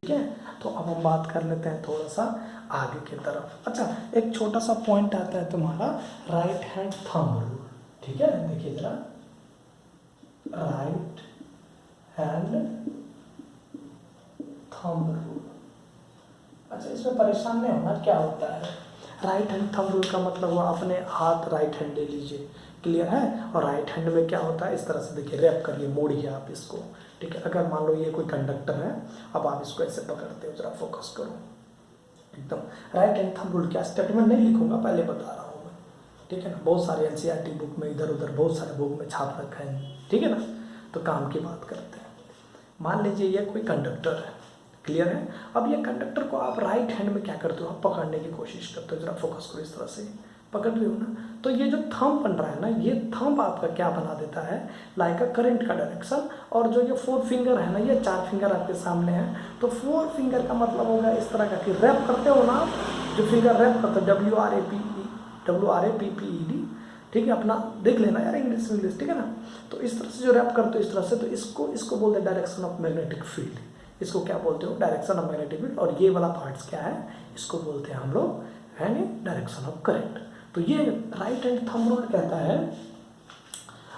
ठीक है, तो अब हम बात कर लेते हैं थोड़ा सा आगे की तरफ। अच्छा, एक छोटा सा पॉइंट आता है तुम्हारा राइट हैंड थंब रूल। ठीक है, देखिए जरा, राइट हैंड थंब रूल। अच्छा, इसमें परेशान नहीं होना, क्या होता है राइट हैंड थंब रूल का मतलब वो अपने हाथ राइट हैंड ले लीजिए, क्लियर है। और राइट हैंड में क्या होता है, इस तरह से देखिए रैप करिए, मोड़िए आप इसको, ठीक है। अगर मान लो ये कोई कंडक्टर है, अब आप इसको ऐसे पकड़ते हो, जरा फोकस करो एकदम। राइट हैंड थंब रूल क्या, स्टेटमेंट नहीं लिखूंगा, पहले बता रहा हूँ मैं, ठीक है ना। बहुत सारे एनसीईआरटी बुक में इधर उधर बहुत सारे बुक में छाप रखा है, ठीक है ना। तो काम की बात करते हैं। मान लीजिए ये कोई कंडक्टर है, क्लियर है। अब ये कंडक्टर को आप राइट हैंड में क्या करते हो, आप पकड़ने की कोशिश करते हो, जरा फोकस करो, इस तरह से पकड़ रहे हो ना। तो ये जो थंब बन रहा है ना, ये थंब आपका क्या बना देता है, लाइक अ करंट का डायरेक्शन। और जो ये 4 फिंगर है ना, ये 4 फिंगर आपके सामने है, तो 4 फिंगर का मतलब होगा इस तरह का कि रैप करते हो ना आप, जो फिंगर रैप करते हो, WRAPPED, ठीक है। अपना देख लेना यार, इंग्लिश, ठीक है ना। तो इस तरह से जो रैप करते हो इस तरह से, तो इसको बोलते हैं डायरेक्शन ऑफ मैग्नेटिक फील्ड। इसको क्या बोलते हो, डायरेक्शन ऑफ मैग्नेटिक फील्ड। और ये वाला पार्ट्स क्या है, इसको बोलते हैं हम लोग यानी डायरेक्शन ऑफ करंट। तो ये राइट हैंड थंब रूल कहता है,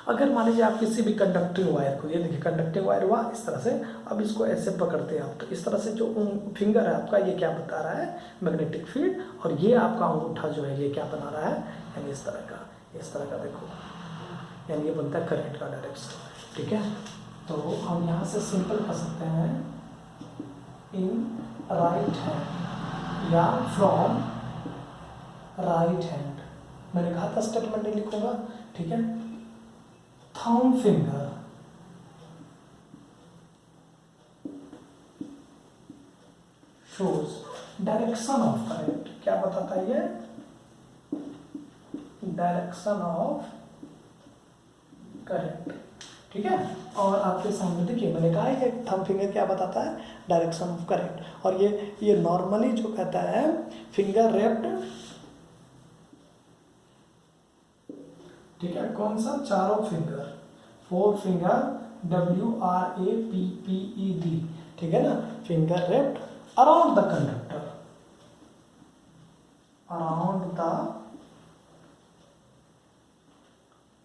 अगर मान लीजिए आप किसी भी कंडक्टिंग वायर को, ये देखिए कंडक्टिंग वायर हुआ इस तरह से, अब इसको ऐसे पकड़ते हैं आप, तो इस तरह से जो फिंगर है आपका, ये क्या बता रहा है, मैग्नेटिक फील्ड। और ये आपका अंगूठा जो है, ये क्या बना रहा है, यानी इस तरह का देखो, यानी ये बनता है करंट का डायरेक्शन, ठीक है। तो हम यहाँ से सिंपल कर सकते हैं, इन राइट हैंड या फ्रॉम राइट हैंड, मैंने कहा था स्टेटमेंट नहीं लिखूंगा, ठीक है। Thumb finger shows direction of current, क्या बताता है ये, डायरेक्शन ऑफ करंट, ठीक है। और आपके सामने देखिए मैंने कहा है कि थंब फिंगर क्या बताता है, डायरेक्शन ऑफ करंट। और ये नॉर्मली जो कहता है फिंगर रेप्ड, ठीक है, कौन सा, चारों फिंगर, 4 फिंगर, WRAPPED, ठीक है ना, finger raped around the conductor, around the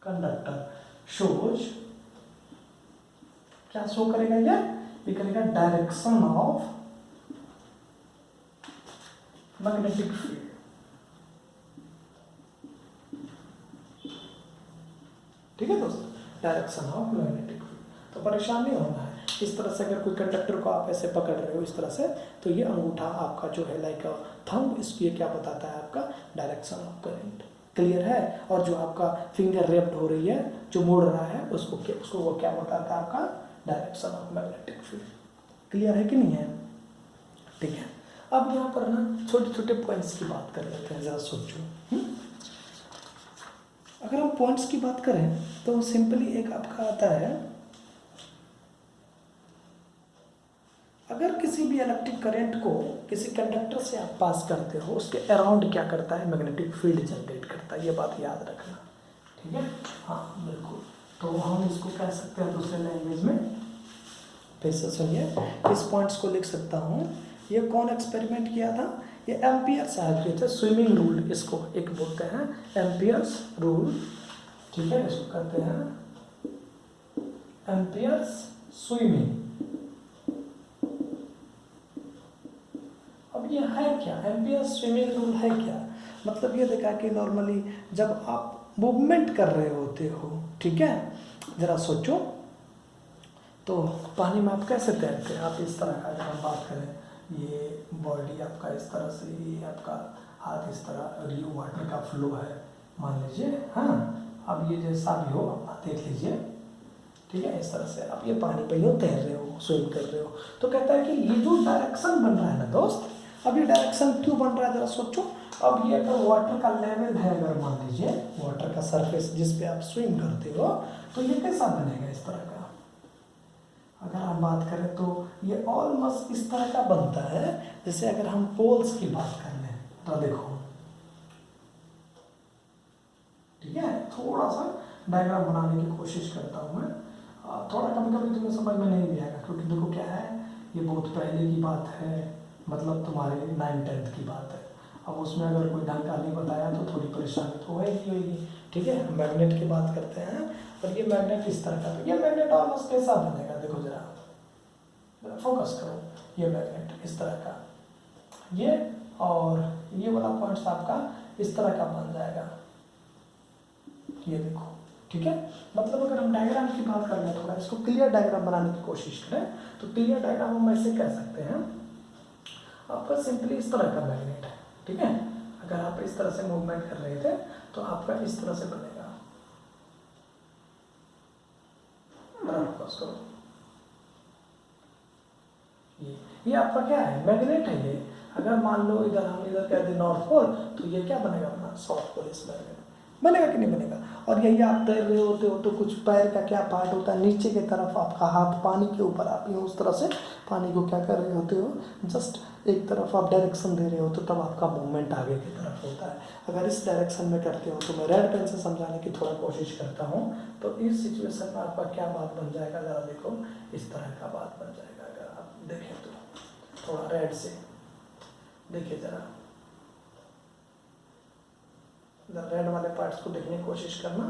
conductor shows, क्या शो करेगा ये करेगा डायरेक्शन ऑफ मैग्नेटिक फील्ड, ठीक है दोस्तों, डायरेक्शन ऑफ मैग्नेटिक फील्ड। तो परेशान नहीं होना है। इस तरह से अगर कोई कंडक्टर को आप ऐसे पकड़ रहे हो इस तरह से, तो ये अंगूठा आपका जो है लाइक थंब, इसको ये क्या बताता है, आपका डायरेक्शन ऑफ करंट, क्लियर है। और जो आपका फिंगर रेप्ड हो रही है, जो मोड़ रहा है, उसको वो क्या बताता है, आपका direction of magnetic field, clear है कि नहीं है, ठीक है। अब यहाँ पर ना छोटे छोटे पॉइंट्स की बात कर लेते हैं, जरा सोचो। अगर हम पॉइंट्स की बात करें तो सिंपली एक आपका आता है, अगर किसी भी इलेक्ट्रिक करंट को किसी कंडक्टर से आप पास करते हो, उसके अराउंड क्या करता है, मैग्नेटिक फील्ड जनरेट करता है, ये बात याद रखना, ठीक है। हाँ बिल्कुल, तो हम इसको कह सकते हैं दूसरे लैंग्वेज में, फिर से सुनिए, इस पॉइंट्स को लिख सकता हूँ। ये कौन एक्सपेरिमेंट किया था, ये एम्पियर साहब किए थे, स्विमिंग रूल इसको एक बोलते हैं, एम्पियर्स रूल, ठीक है, इसको कहते हैं एम्पियर्स स्विमिंग। अब ये है क्या, एम्पियर्स स्विमिंग रूल है क्या, मतलब ये देखा कि नॉर्मली जब आप मूवमेंट कर रहे होते हो, ठीक है, जरा सोचो, तो पानी में आप कैसे तैरते हैं, आप इस तरह का, अगर हम बात करें, ये बॉडी आपका इस तरह से, ये आपका हाथ इस तरह, और ये वाटर का फ्लो है मान लीजिए, हाँ। अब ये जैसा भी हो आप देख लीजिए, ठीक है, इस तरह से आप ये पानी पे यूँ तैर रहे हो, स्विम कर रहे हो। तो कहता है कि ये जो डायरेक्शन बन रहा है ना दोस्त, अब ये डायरेक्शन क्यों बन रहा है, जरा सोचो। अब ये अगर वाटर का लेवल है, अगर मान लीजिए वाटर का सरफेस जिस पे आप स्विम करते हो, तो ये कैसा बनेगा, इस तरह का। अगर हम बात करें तो ये ऑलमोस्ट इस तरह का बनता है, जैसे अगर हम पोल्स की बात कर लें, तो देखो, ठीक है, थोड़ा सा डायग्राम बनाने की कोशिश करता हूँ मैं, थोड़ा कभी कभी तुम्हें समझ में नहीं भी आएगा, क्योंकि देखो क्या है, ये बहुत पहले की बात है, मतलब तुम्हारे 9th-10th की बात है। अब उसमें अगर कोई ढंग का नहीं बताया तो थोड़ी परेशानी तो होगी, ठीक है। मैग्नेट की बात करते हैं, और ये मैग्नेट इस तरह का, तो ये मैग्नेट ऑलमोस्ट कैसा बनेगा, देखो जरा, फोकस करो, ये मैग्नेट इस तरह का, ये और ये वाला पॉइंट्स आपका इस तरह का बन जाएगा, ये देखो, ठीक है। मतलब अगर हम डायग्राम की बात कर लें, थोड़ा इसको क्लियर डायग्राम बनाने की कोशिश करें, तो क्लियर डायग्राम हम ऐसे कह सकते हैं, आपका सिंपली इस तरह का मैग्नेट है, ठीक है। अगर आप इस तरह से मूवमेंट कर रहे थे तो आपका इस तरह से बनेगा, फोकस करो, ये आपका क्या है, मैग्नेट है ये। अगर मान लो इधर हम इधर कह दें नॉर्थ पोल, तो ये क्या बनेगा अपना साउथ पोल, इस मैग्नेट बनेगा कि नहीं बनेगा। और यही आप तैर रहे होते हो तो कुछ पैर का क्या पार्ट होता है, नीचे की तरफ आपका हाथ पानी के ऊपर, आप यूँ उस तरह से पानी को क्या कर रहे होते हो, जस्ट एक तरफ आप डायरेक्शन दे रहे हो, तो तब आपका मूवमेंट आगे की तरफ होता है। अगर इस डायरेक्शन में करते हो, तो मैं रेड पेन से समझाने की थोड़ा कोशिश करता हूँ, तो इस सिचुएशन में आपका क्या बात बन जाएगा, ज़रा देखो, इस तरह का बात बन जाएगा। अगर आप देखें तो थोड़ा रेड से देखिए, ज़रा रेड वाले पार्ट्स को देखने की कोशिश करना,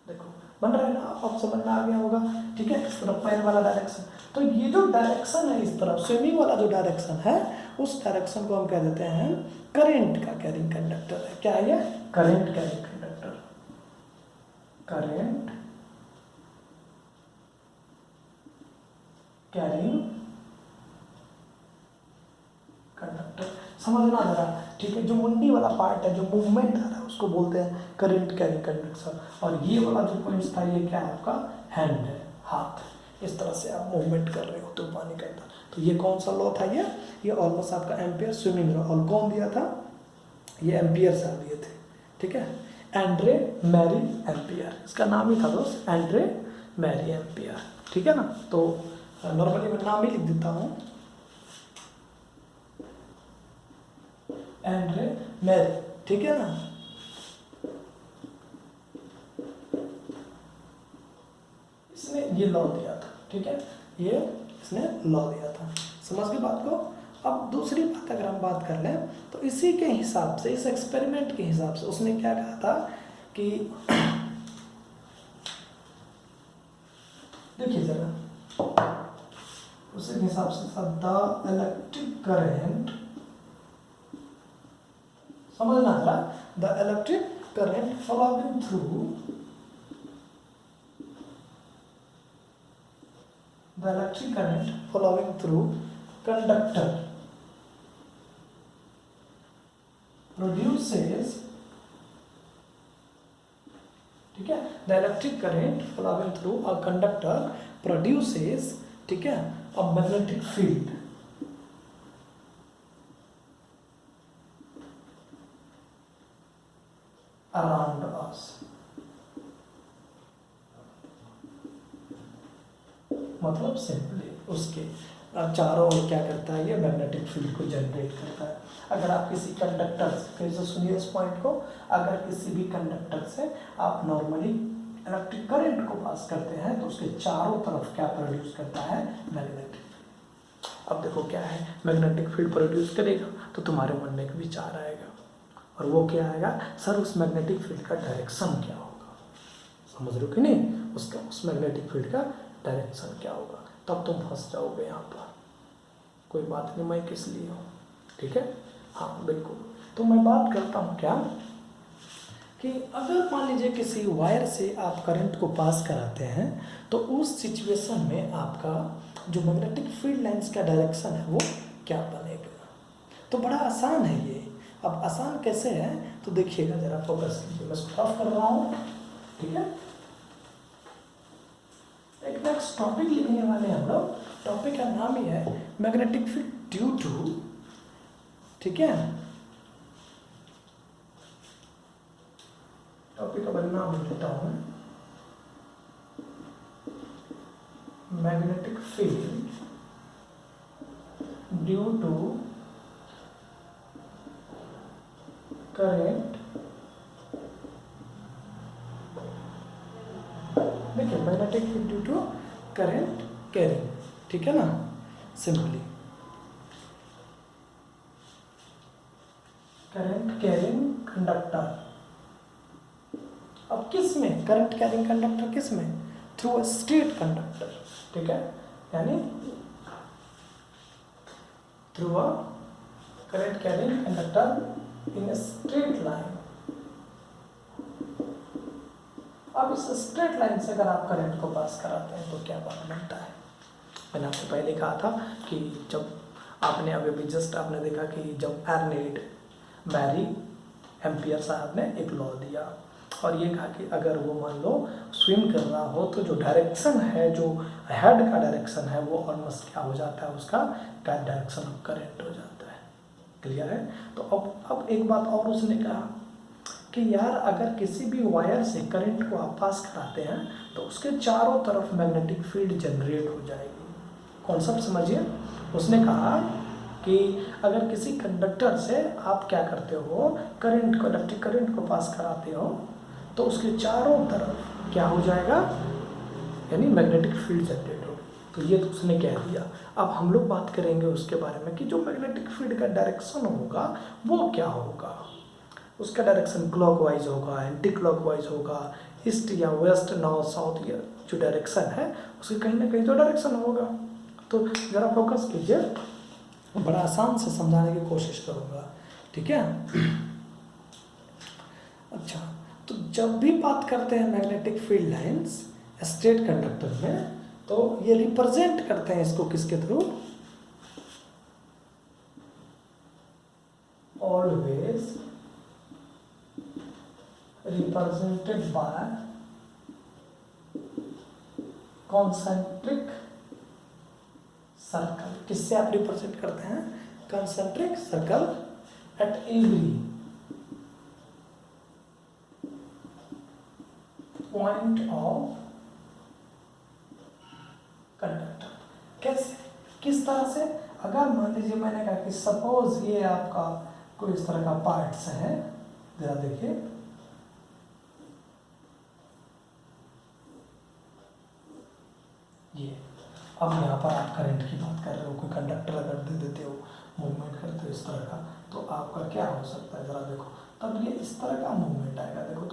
देखो बन रहा है ना, आप समझ में आ गया होगा, ठीक है। इस तरफ पैर वाला डायरेक्शन, तो ये जो डायरेक्शन है इस तरफ स्विमिंग वाला जो डायरेक्शन है, उस डायरेक्शन को हम कह देते हैं करंट का कैरिंग कंडक्टर है। क्या है ये, current carrying conductor, current carrying conductor, समझना जरा, ठीक है। जो मुंडी वाला पार्ट है, जो मूवमेंट आ रहा है, उसको बोलते हैं करंट कैरिंग कंडक्टर। और ये वाला जो पॉइंट था, ये क्या है आपका हैंड है, हाथ, इस तरह से आप मूवमेंट कर रहे हो तो पानी के अंदर। तो ये कौन सा लॉ था, ये ऑलमोस्ट आपका एम्पियर स्विमिंग लॉ। और कौन दिया था, ये एम्पियर सर दिए थे, ठीक है। एंड्रे मैरी एम्पियर, इसका नाम ही था दोस्त, एंड्रे मैरी एम्पियर, ठीक है ना। तो नॉर्मली मैं नाम ही लिख देता हूँ, एंड्रे मैरी, ठीक है ना। इसने ये लॉ दिया था, ठीक है, ये इसने लॉ दिया था, समझ गए बात को। अब दूसरी बात अगर हम बात कर लें, तो इसी के हिसाब से, इस एक्सपेरिमेंट के हिसाब से उसने क्या कहा था कि देखिए जरा, उसी के हिसाब से था द इलेक्ट्रिक करेंट, समझना था, the electric current flowing through the electric current flowing through conductor produces, ठीक है, the electric current flowing through a conductor produces, ठीक है, a magnetic field around us। मतलब सिंपली उसके चारों ओर क्या करता है, ये मैग्नेटिक फील्ड को जनरेट करता है। अगर आप किसी कंडक्टर से, फिर से सुनिए इस पॉइंट को, अगर किसी भी कंडक्टर से आप नॉर्मली इलेक्ट्रिक करंट को पास करते हैं, तो उसके चारों तरफ क्या प्रोड्यूस करता है, मैग्नेटिक। अब देखो क्या है, मैग्नेटिक फील्ड प्रोड्यूस करेगा, तो तुम्हारे मन में एक विचार आएगा, और वो क्या आएगा, सर उस मैग्नेटिक फील्ड का डायरेक्शन क्या होगा, समझ रहे हो कि नहीं, उसका उस मैग्नेटिक फील्ड का डायरेक्शन क्या होगा। तब तुम फंस जाओगे यहाँ पर, कोई बात नहीं, मैं किस लिए हूँ, ठीक है, हाँ बिल्कुल। तो मैं बात करता हूँ क्या, कि अगर मान लीजिए किसी वायर से आप करंट को पास कराते हैं, तो उस सिचुएशन में आपका जो मैग्नेटिक फील्ड लाइंस का डायरेक्शन है वो क्या बनेगा। तो बड़ा आसान है ये। अब आसान कैसे है, तो देखिएगा जरा, फोकस कीजिए, मैं स्टॉप कर रहा हूँ, ठीक है। एक नेक्स्ट टॉपिक लिखने वाले हम लोग, टॉपिक का नाम ही है मैग्नेटिक फील्ड ड्यू टू, ठीक है, टॉपिक का नाम लिख देता हूं, magnetic field due to current. देखिए, magnetic field due to current carrying, ठीक है ना, सिंपली करंट कैरिंग कंडक्टर। अब किस में करंट कैरिंग कंडक्टर, किस में, थ्रू अ स्ट्रेट कंडक्टर, ठीक है, यानी through a current carrying conductor in a straight line. अब इस स्ट्रेट लाइन से अगर आप करंट को पास कराते हैं तो क्या बात बनता है। मैंने आपको पहले कहा था कि जब आपने अभी जस्ट आपने देखा कि जब एर्नेस्ट मैरी एम्पियर साहब ने एक लॉ दिया और ये कहा कि अगर वो मान लो स्विम कर रहा हो तो जो डायरेक्शन है, जो हेड का डायरेक्शन है, वो ऑलमोस्ट क्या हो जाता है, उसका डायरेक्शन ऑफ करंट हो जाता है। क्लियर है। तो अब एक बात और उसने कहा कि यार अगर किसी भी वायर से करंट को आप पास कराते हैं तो उसके चारों तरफ मैग्नेटिक फील्ड जनरेट हो जाएगी। कॉन्सेप्ट समझिए। उसने कहा कि अगर किसी कंडक्टर से आप क्या करते हो, करंट को, इलेक्ट्रिक करंट को पास कराते हो तो उसके चारों तरफ क्या हो जाएगा, यानी मैग्नेटिक फील्ड जनरेट होगी। तो ये तो उसने कह दिया। अब हम लोग बात करेंगे उसके बारे में कि जो मैग्नेटिक फील्ड का डायरेक्शन होगा वो क्या होगा। उसका डायरेक्शन क्लॉकवाइज होगा, एंटी क्लॉकवाइज होगा, ईस्ट या वेस्ट, नॉर्थ, साउथ, या जो डायरेक्शन है उसके कहीं ना कहीं तो डायरेक्शन होगा। तो ज़रा फोकस कीजिए, बड़ा आसान से समझाने की कोशिश करूँगा, ठीक है। अच्छा, तो जब भी बात करते हैं magnetic field lines straight conductor में, तो ये रिप्रेजेंट करते हैं इसको किसके through, always represented by concentric circle. किससे आप रिप्रेजेंट करते हैं, concentric circle at every point of conductor. कैसे, किस तरह से, अगर मान लीजिए मैंने कहा कि सपोज ये आपका कोई इस तरह का पार्ट्स है, जरा देखिए, ये अब यहाँ पर आप करंट की बात कर रहे हो, कोई कंडक्टर अगर दे देते हो, मूवमेंट करते हो इस तरह का, तो आपका क्या हो सकता है, जरा देखो, तब ये इस तरह का मूवमेंट आएगा। देखो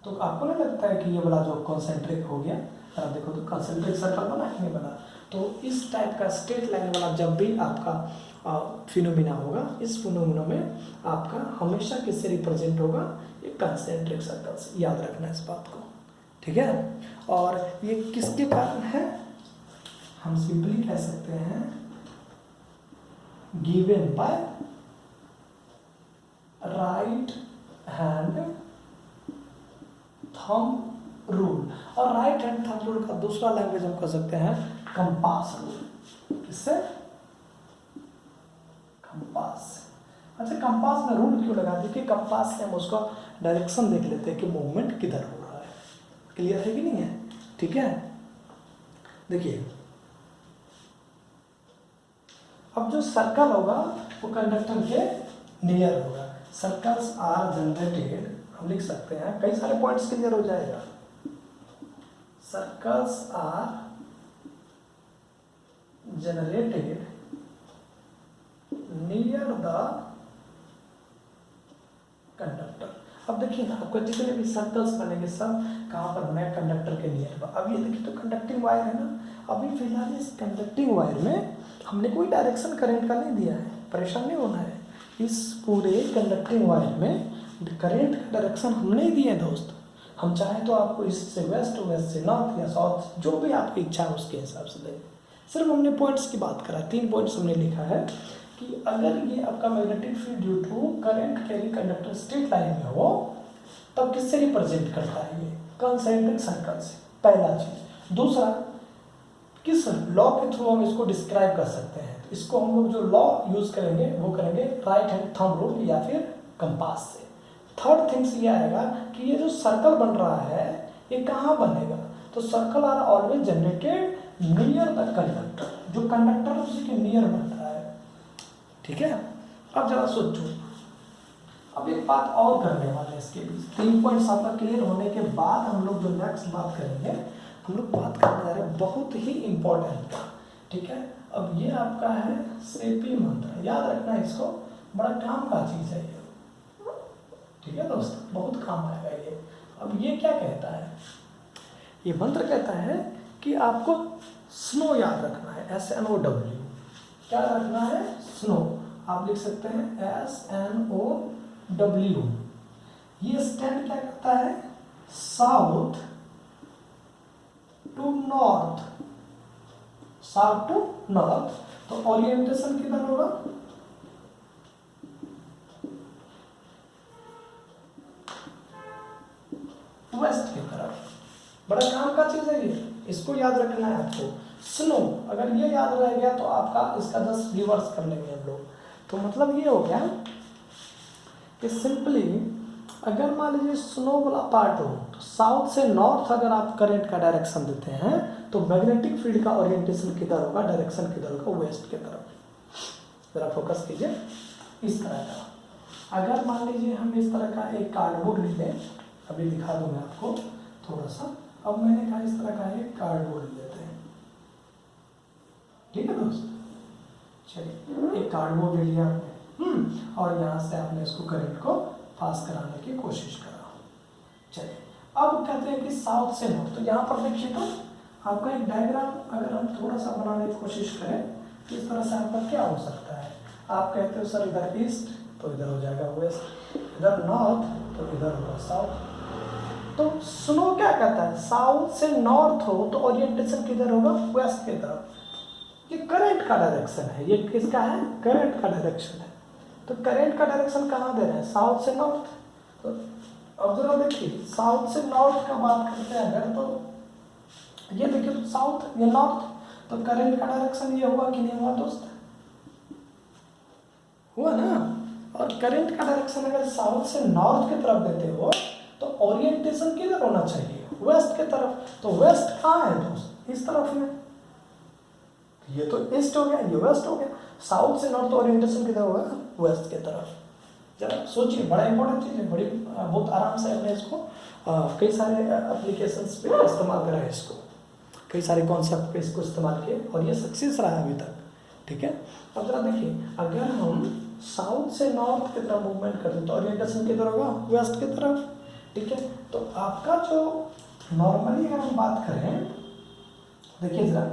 तो आपको नहीं लगता है कि ये वाला जो कॉन्सेंट्रिक हो गया, जरा देखो तो कॉन्सेंट्रिक सर्कल बना कि नहीं बना। तो इस टाइप का स्ट्रेट लाइन वाला जब भी आपका फिनोमिना होगा, इस फिनोमिना में आपका हमेशा किससे रिप्रेजेंट होगा, ये कॉन्सेंट्रिक सर्कल से। याद रखना इस बात को, ठीक है। और ये किसके कारण है, हम सिंपली कह सकते हैं given by right hand thumb rule. और राइट हैंड थंब रूल का दूसरा लैंग्वेज हम कह सकते हैं कंपास रूल। किससे, कंपास। अच्छा, कंपास में रूल क्यों लगा, देखिए कंपास से हम उसका डायरेक्शन देख लेते हैं कि मूवमेंट किधर हो रहा है। क्लियर है कि नहीं है, ठीक है। देखिए अब जो सर्कल होगा वो कंडक्टर के नियर होगा। सर्कल्स आर जनरेटेड, हम लिख सकते हैं, कई सारे पॉइंट्स क्लियर हो जाएगा। Circles are generated near the conductor. अब देखिए ना, आपको जितने भी सर्कल्स बनेंगे सब कहाँ पर बने, कंडक्टर के नियर पर। अब ये देखिए तो कंडक्टिंग वायर है ना, अभी फिलहाल इस कंडक्टिंग वायर में हमने कोई डायरेक्शन करंट का नहीं दिया है, परेशान नहीं होना है। इस पूरे कंडक्टिंग वायर में करंट का डायरेक्शन हम नहीं दिए दोस्त। हम चाहें तो आपको इससे वेस्ट, वेस्ट से नॉर्थ या साउथ, जो भी आपकी इच्छा है उसके हिसाब से देंगे। सिर्फ हमने पॉइंट्स की बात करा, 3 पॉइंट्स हमने लिखा है कि अगर ये आपका magnetic field due to current carry conductor straight line में हो तब किससे रिप्रेजेंट करता है, ये कॉन्सेंट्रिक सर्कल से, पहला चीज। दूसरा, किस लॉ के थ्रू हम इसको डिस्क्राइब कर सकते हैं, तो इसको हम लोग जो लॉ यूज करेंगे वो करेंगे राइट हैंड थंब रूल या फिर कंपास से। थर्ड थिंग्स ये आएगा कि ये जो सर्कल बन रहा है ये कहाँ बनेगा, तो circle are always generated near the conductor, जो कंडक्टर उसी के नियर बन रहा है, ठीक है। अब जरा सोचो, अब एक बात और करने वाले हैं इसके बीच। 3 पॉइंट्स आपका क्लियर होने के बाद हम लोग जो नेक्स्ट बात करेंगे, हम लोग बात करने जा रहे हैं बहुत ही इंपॉर्टेंट का, ठीक है। अब ये आपका है सेपी मंत्र, याद रखना इसको, बड़ा काम का चीज़ है ये, ठीक है दोस्त, बहुत काम आएगा ये। अब ये क्या कहता है, ये मंत्र कहता है कि आपको स्नो याद रखना है, SNOW। क्या रखना है? स्नो। आप लिख सकते हैं SNOW। ये स्टैंड क्या करता है? South to north, south to north. तो ओरिएंटेशन किधर होगा? वेस्ट की तरफ। बड़ा काम का चीज है ये, इसको याद रखना है आपको। स्नो, अगर ये याद रह गया तो आपका इसका 10 रिवर्स कर लेंगे हम लोग। तो मतलब ये हो गया कि सिंपली अगर मान लीजिए स्नो वाला पार्ट हो तो साउथ से नॉर्थ अगर आप करंट का डायरेक्शन देते हैं तो मैग्नेटिक फील्ड का ओरिएंटेशन किधर होगा, डायरेक्शन किधर होगा? वेस्ट की तरफ। जरा फोकस कीजिए। इस तरह का अगर मान लीजिए हम इस तरह का एक कार्डबोर्ड ले लें, अभी दिखा दूँ मैं आपको थोड़ा सा। अब मैंने कहा इस तरह का एक कार्डबोर्ड लेते हैं, ठीक है दोस्त। चलिए एक कार्डबोर्ड ले लिया आपने, और यहाँ से आपने इसको करंट को पास कराने की कोशिश करा। चलिए अब कहते हैं कि साउथ से नॉर्थ। तो यहाँ पर देखिए तो आपका एक डायग्राम अगर हम थोड़ा सा बनाने की कोशिश करें तो इस तरह से आपका क्या हो सकता है? आप कहते हो सर इधर ईस्ट तो इधर हो जाएगा वेस्ट, इधर नॉर्थ तो इधर होगा साउथ। तो स्नो क्या कहता है? साउथ से नॉर्थ हो तो ओरिएंटेशन किधर होगा? वेस्ट की तरफ। ये करंट का डायरेक्शन है, ये किसका है? करंट का डायरेक्शन है। तो करंट का डायरेक्शन कहाँ दे रहे हैं? साउथ से नॉर्थ। तो अब जरा देखिए साउथ से नॉर्थ का बात करते हैं अगर, तो ये देखिए तो साउथ, ये नॉर्थ, तो करंट का डायरेक्शन ये हुआ कि नहीं हुआ दोस्त? हुआ ना। और करंट का डायरेक्शन अगर साउथ से नॉर्थ की तरफ देते हो तो ओरिएंटेशन किधर होना चाहिए? वेस्ट की तरफ। तो वेस्ट कहाँ है दोस्त? इस तरफ में। ये तो ईस्ट हो गया, ये वेस्ट हो गया। साउथ से नॉर्थ ओरिएंटेशन किधर होगा? वेस्ट की तरफ। जरा सोचिए, बड़ा इंपॉर्टेंट चीज़ है, बड़ी बहुत आराम से हमने इसको कई सारे एप्लीकेशंस पे इस्तेमाल करा है, इसको कई सारे कॉन्सेप्ट पे इसको इस्तेमाल किए और ये सक्सेस रहा है अभी तक, ठीक है। अब जरा देखिए अगर हम साउथ से नॉर्थ की तरफ मूवमेंट करते तो ओरिएंटेशन किधर होगा? वेस्ट की तरफ, ठीक है। तो आपका जो नॉर्मली अगर हम बात करें, देखिए जरा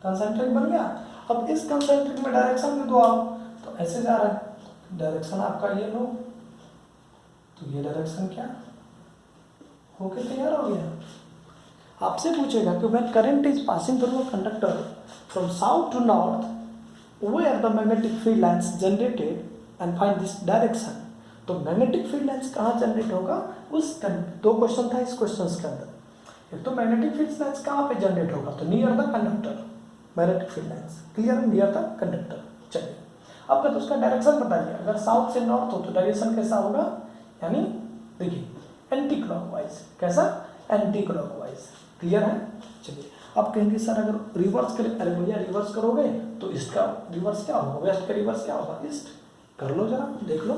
कंसेंट्रिक बन गया। अब इस कंसेंट्रिक में डायरेक्शन दे दो आप, तो ऐसे जा रहा है डायरेक्शन आपका, ये लो तो ये डायरेक्शन क्या होके तैयार हो गया। आपसे पूछेगा कि when current is passing through a conductor from south to north where the magnetic field lines generated and find this direction. तो मैग्नेटिक फील्ड लाइन्स कहाँ जनरेट होगा? उस दो क्वेश्चन था इस क्वेश्चन के अंदर। एक तो मैग्नेटिक फील्ड लाइन्स कहाँ पे जनरेट होगा? तो near the conductor, magnetic field lines clear, near the conductor. चलिए अब तो उसका डायरेक्शन बताइए। अगर साउथ से नॉर्थ हो तो डायरेक्शन कैसा होगा? यानी देखिए एंटी क्लॉकवाइज। कैसा? Anti clockwise. क्लियर है? चलिए अब कहेंगे सर अगर रिवर्स करें, अरे भैया रिवर्स करोगे तो इसका रिवर्स क्या होगा? वेस्ट का रिवर्स क्या होगा? ईस्ट। कर लो जरा, देख लो।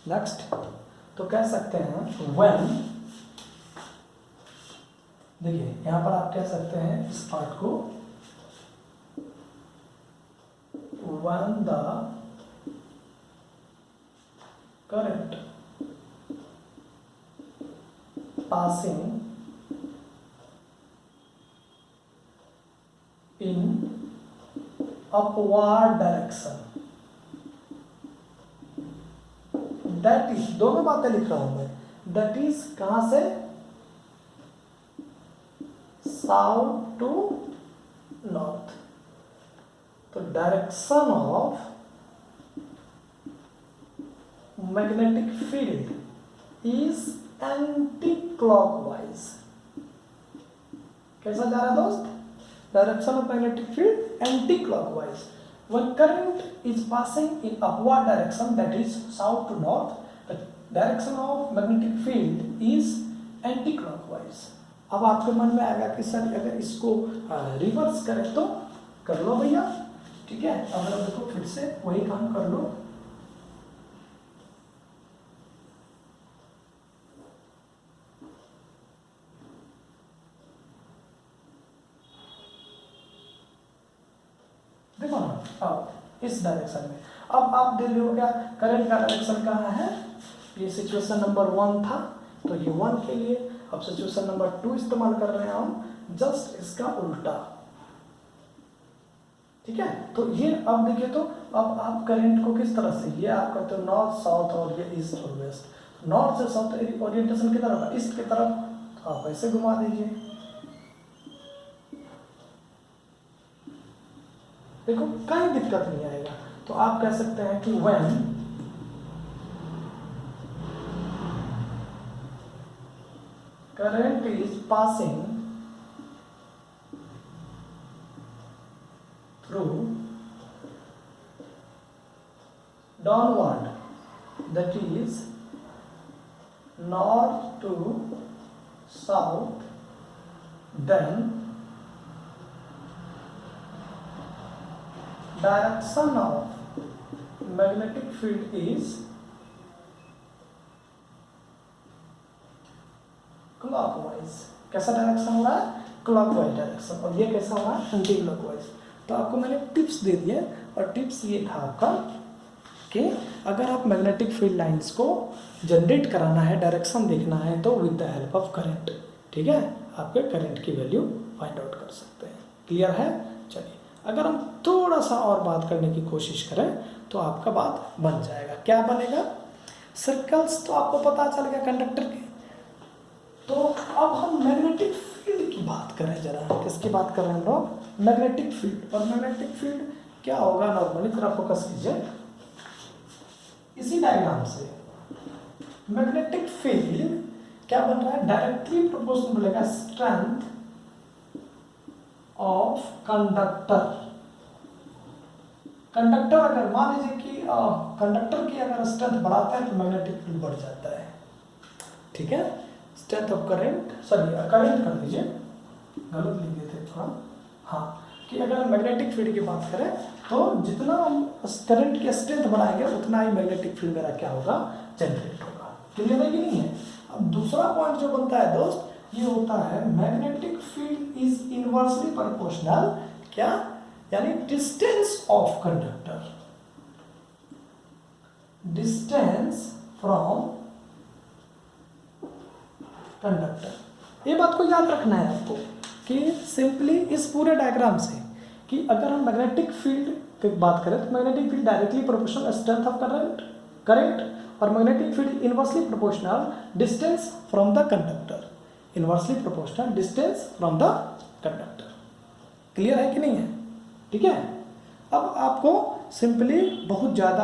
नेक्स्ट तो कह सकते हैं व्हेन, देखिए यहां पर आप कह सकते हैं इस पार्ट को, when the current passing in upward direction, that is, दोनों बातें लिख रहा हूं मैं, दैट इज कहां से? South to north. तो direction of magnetic field is anti clockwise. कैसा जा रहा है दोस्त? Direction of magnetic field anti clockwise. When current is passing in upward direction, that is south to north, the direction of magnetic field is anti-clockwise. अब आपके मन में आएगा कि सर अगर इसको रिवर्स करें तो कर लो भैया, ठीक है। अब देखो फिर से वही काम कर लो। देखो ना, अब इस डायरेक्शन में। अब आप देख रहे हो क्या करंट का डायरेक्शन कहाँ है, ये सिचुएशन नंबर 1 था तो ये 1 के लिए, अब सिचुएशन नंबर 2 इस्तेमाल कर रहे हैं हम, जस्ट इसका उल्टा, ठीक है। तो ये अब देखिए, तो अब आप करंट को किस तरह से, ये आप कहते हो नॉर्थ साउथ और ये ईस्ट और वेस्ट, नॉर्थ से साउथ ओरिएंटेशन की तरफ, ईस्ट की तरफ, तो आप ऐसे घुमा दीजिए, देखो कहीं दिक्कत नहीं आएगा। तो आप कह सकते हैं कि when current is passing through downward, that is north to south, then direction of magnetic field is clockwise. कैसा डायरेक्शन हो रहा है, क्लॉकवाइज डायरेक्शन, और ये कैसा हो रहा है, एंटी क्लॉकवाइज। तो आपको मैंने टिप्स दे दिए, और टिप्स ये था आपका कि अगर आप मैग्नेटिक फील्ड लाइंस को जनरेट कराना है, डायरेक्शन देखना है, तो with the help of current, ठीक है, आपके करंट की वैल्यू फाइंड आउट कर सकते हैं। क्लियर है? चलिए, अगर हम थोड़ा सा और बात करने की कोशिश करें तो आपका बात बन जाएगा। क्या बनेगा, सर्कल्स तो आपको पता चल गया कंडक्टर के। तो अब हम मैग्नेटिक फील्ड की बात करें जरा, किसकी बात कर रहे हैं हम लोग, मैग्नेटिक फील्ड। और मैग्नेटिक फील्ड क्या होगा, नॉर्मली थोड़ा फोकस कीजिए इसी डायग्राम से। मैग्नेटिक फील्ड क्या बन रहा है, डायरेक्टली प्रोपोर्शनल बनेगा स्ट्रेंथ ऑफ कंडक्टर। कंडक्टर अगर मान लीजिए कि कंडक्टर की अगर स्ट्रेंथ बढ़ाते हैं तो मैग्नेटिक फील्ड बढ़ जाता है, ठीक है। Strength of current, sorry current कर दीजिए, गलत लिख दिए थे थोड़ा, हाँ, कि अगर हम मैग्नेटिक फील्ड की बात करें तो जितना हम करंट की स्ट्रेंथ बढ़ाएंगे उतना ही मैग्नेटिक फील्ड मेरा क्या होगा, जनरेट होगा। क्लियर है कि नहीं है? अब दूसरा पॉइंट जो बनता है दोस्त, ये होता है magnetic field is inversely proportional, क्या, यानी distance of conductor, distance from conductor. ये बात को याद रखना है आपको कि सिंपली इस पूरे डायग्राम से कि अगर हम मैग्नेटिक फील्ड की बात करें तो magnetic field directly proportional strength of current और magnetic field inversely proportional distance from the conductor, inversely proportional distance from the conductor. Clear है कि नहीं है? ठीक है। अब आपको सिंपली बहुत ज़्यादा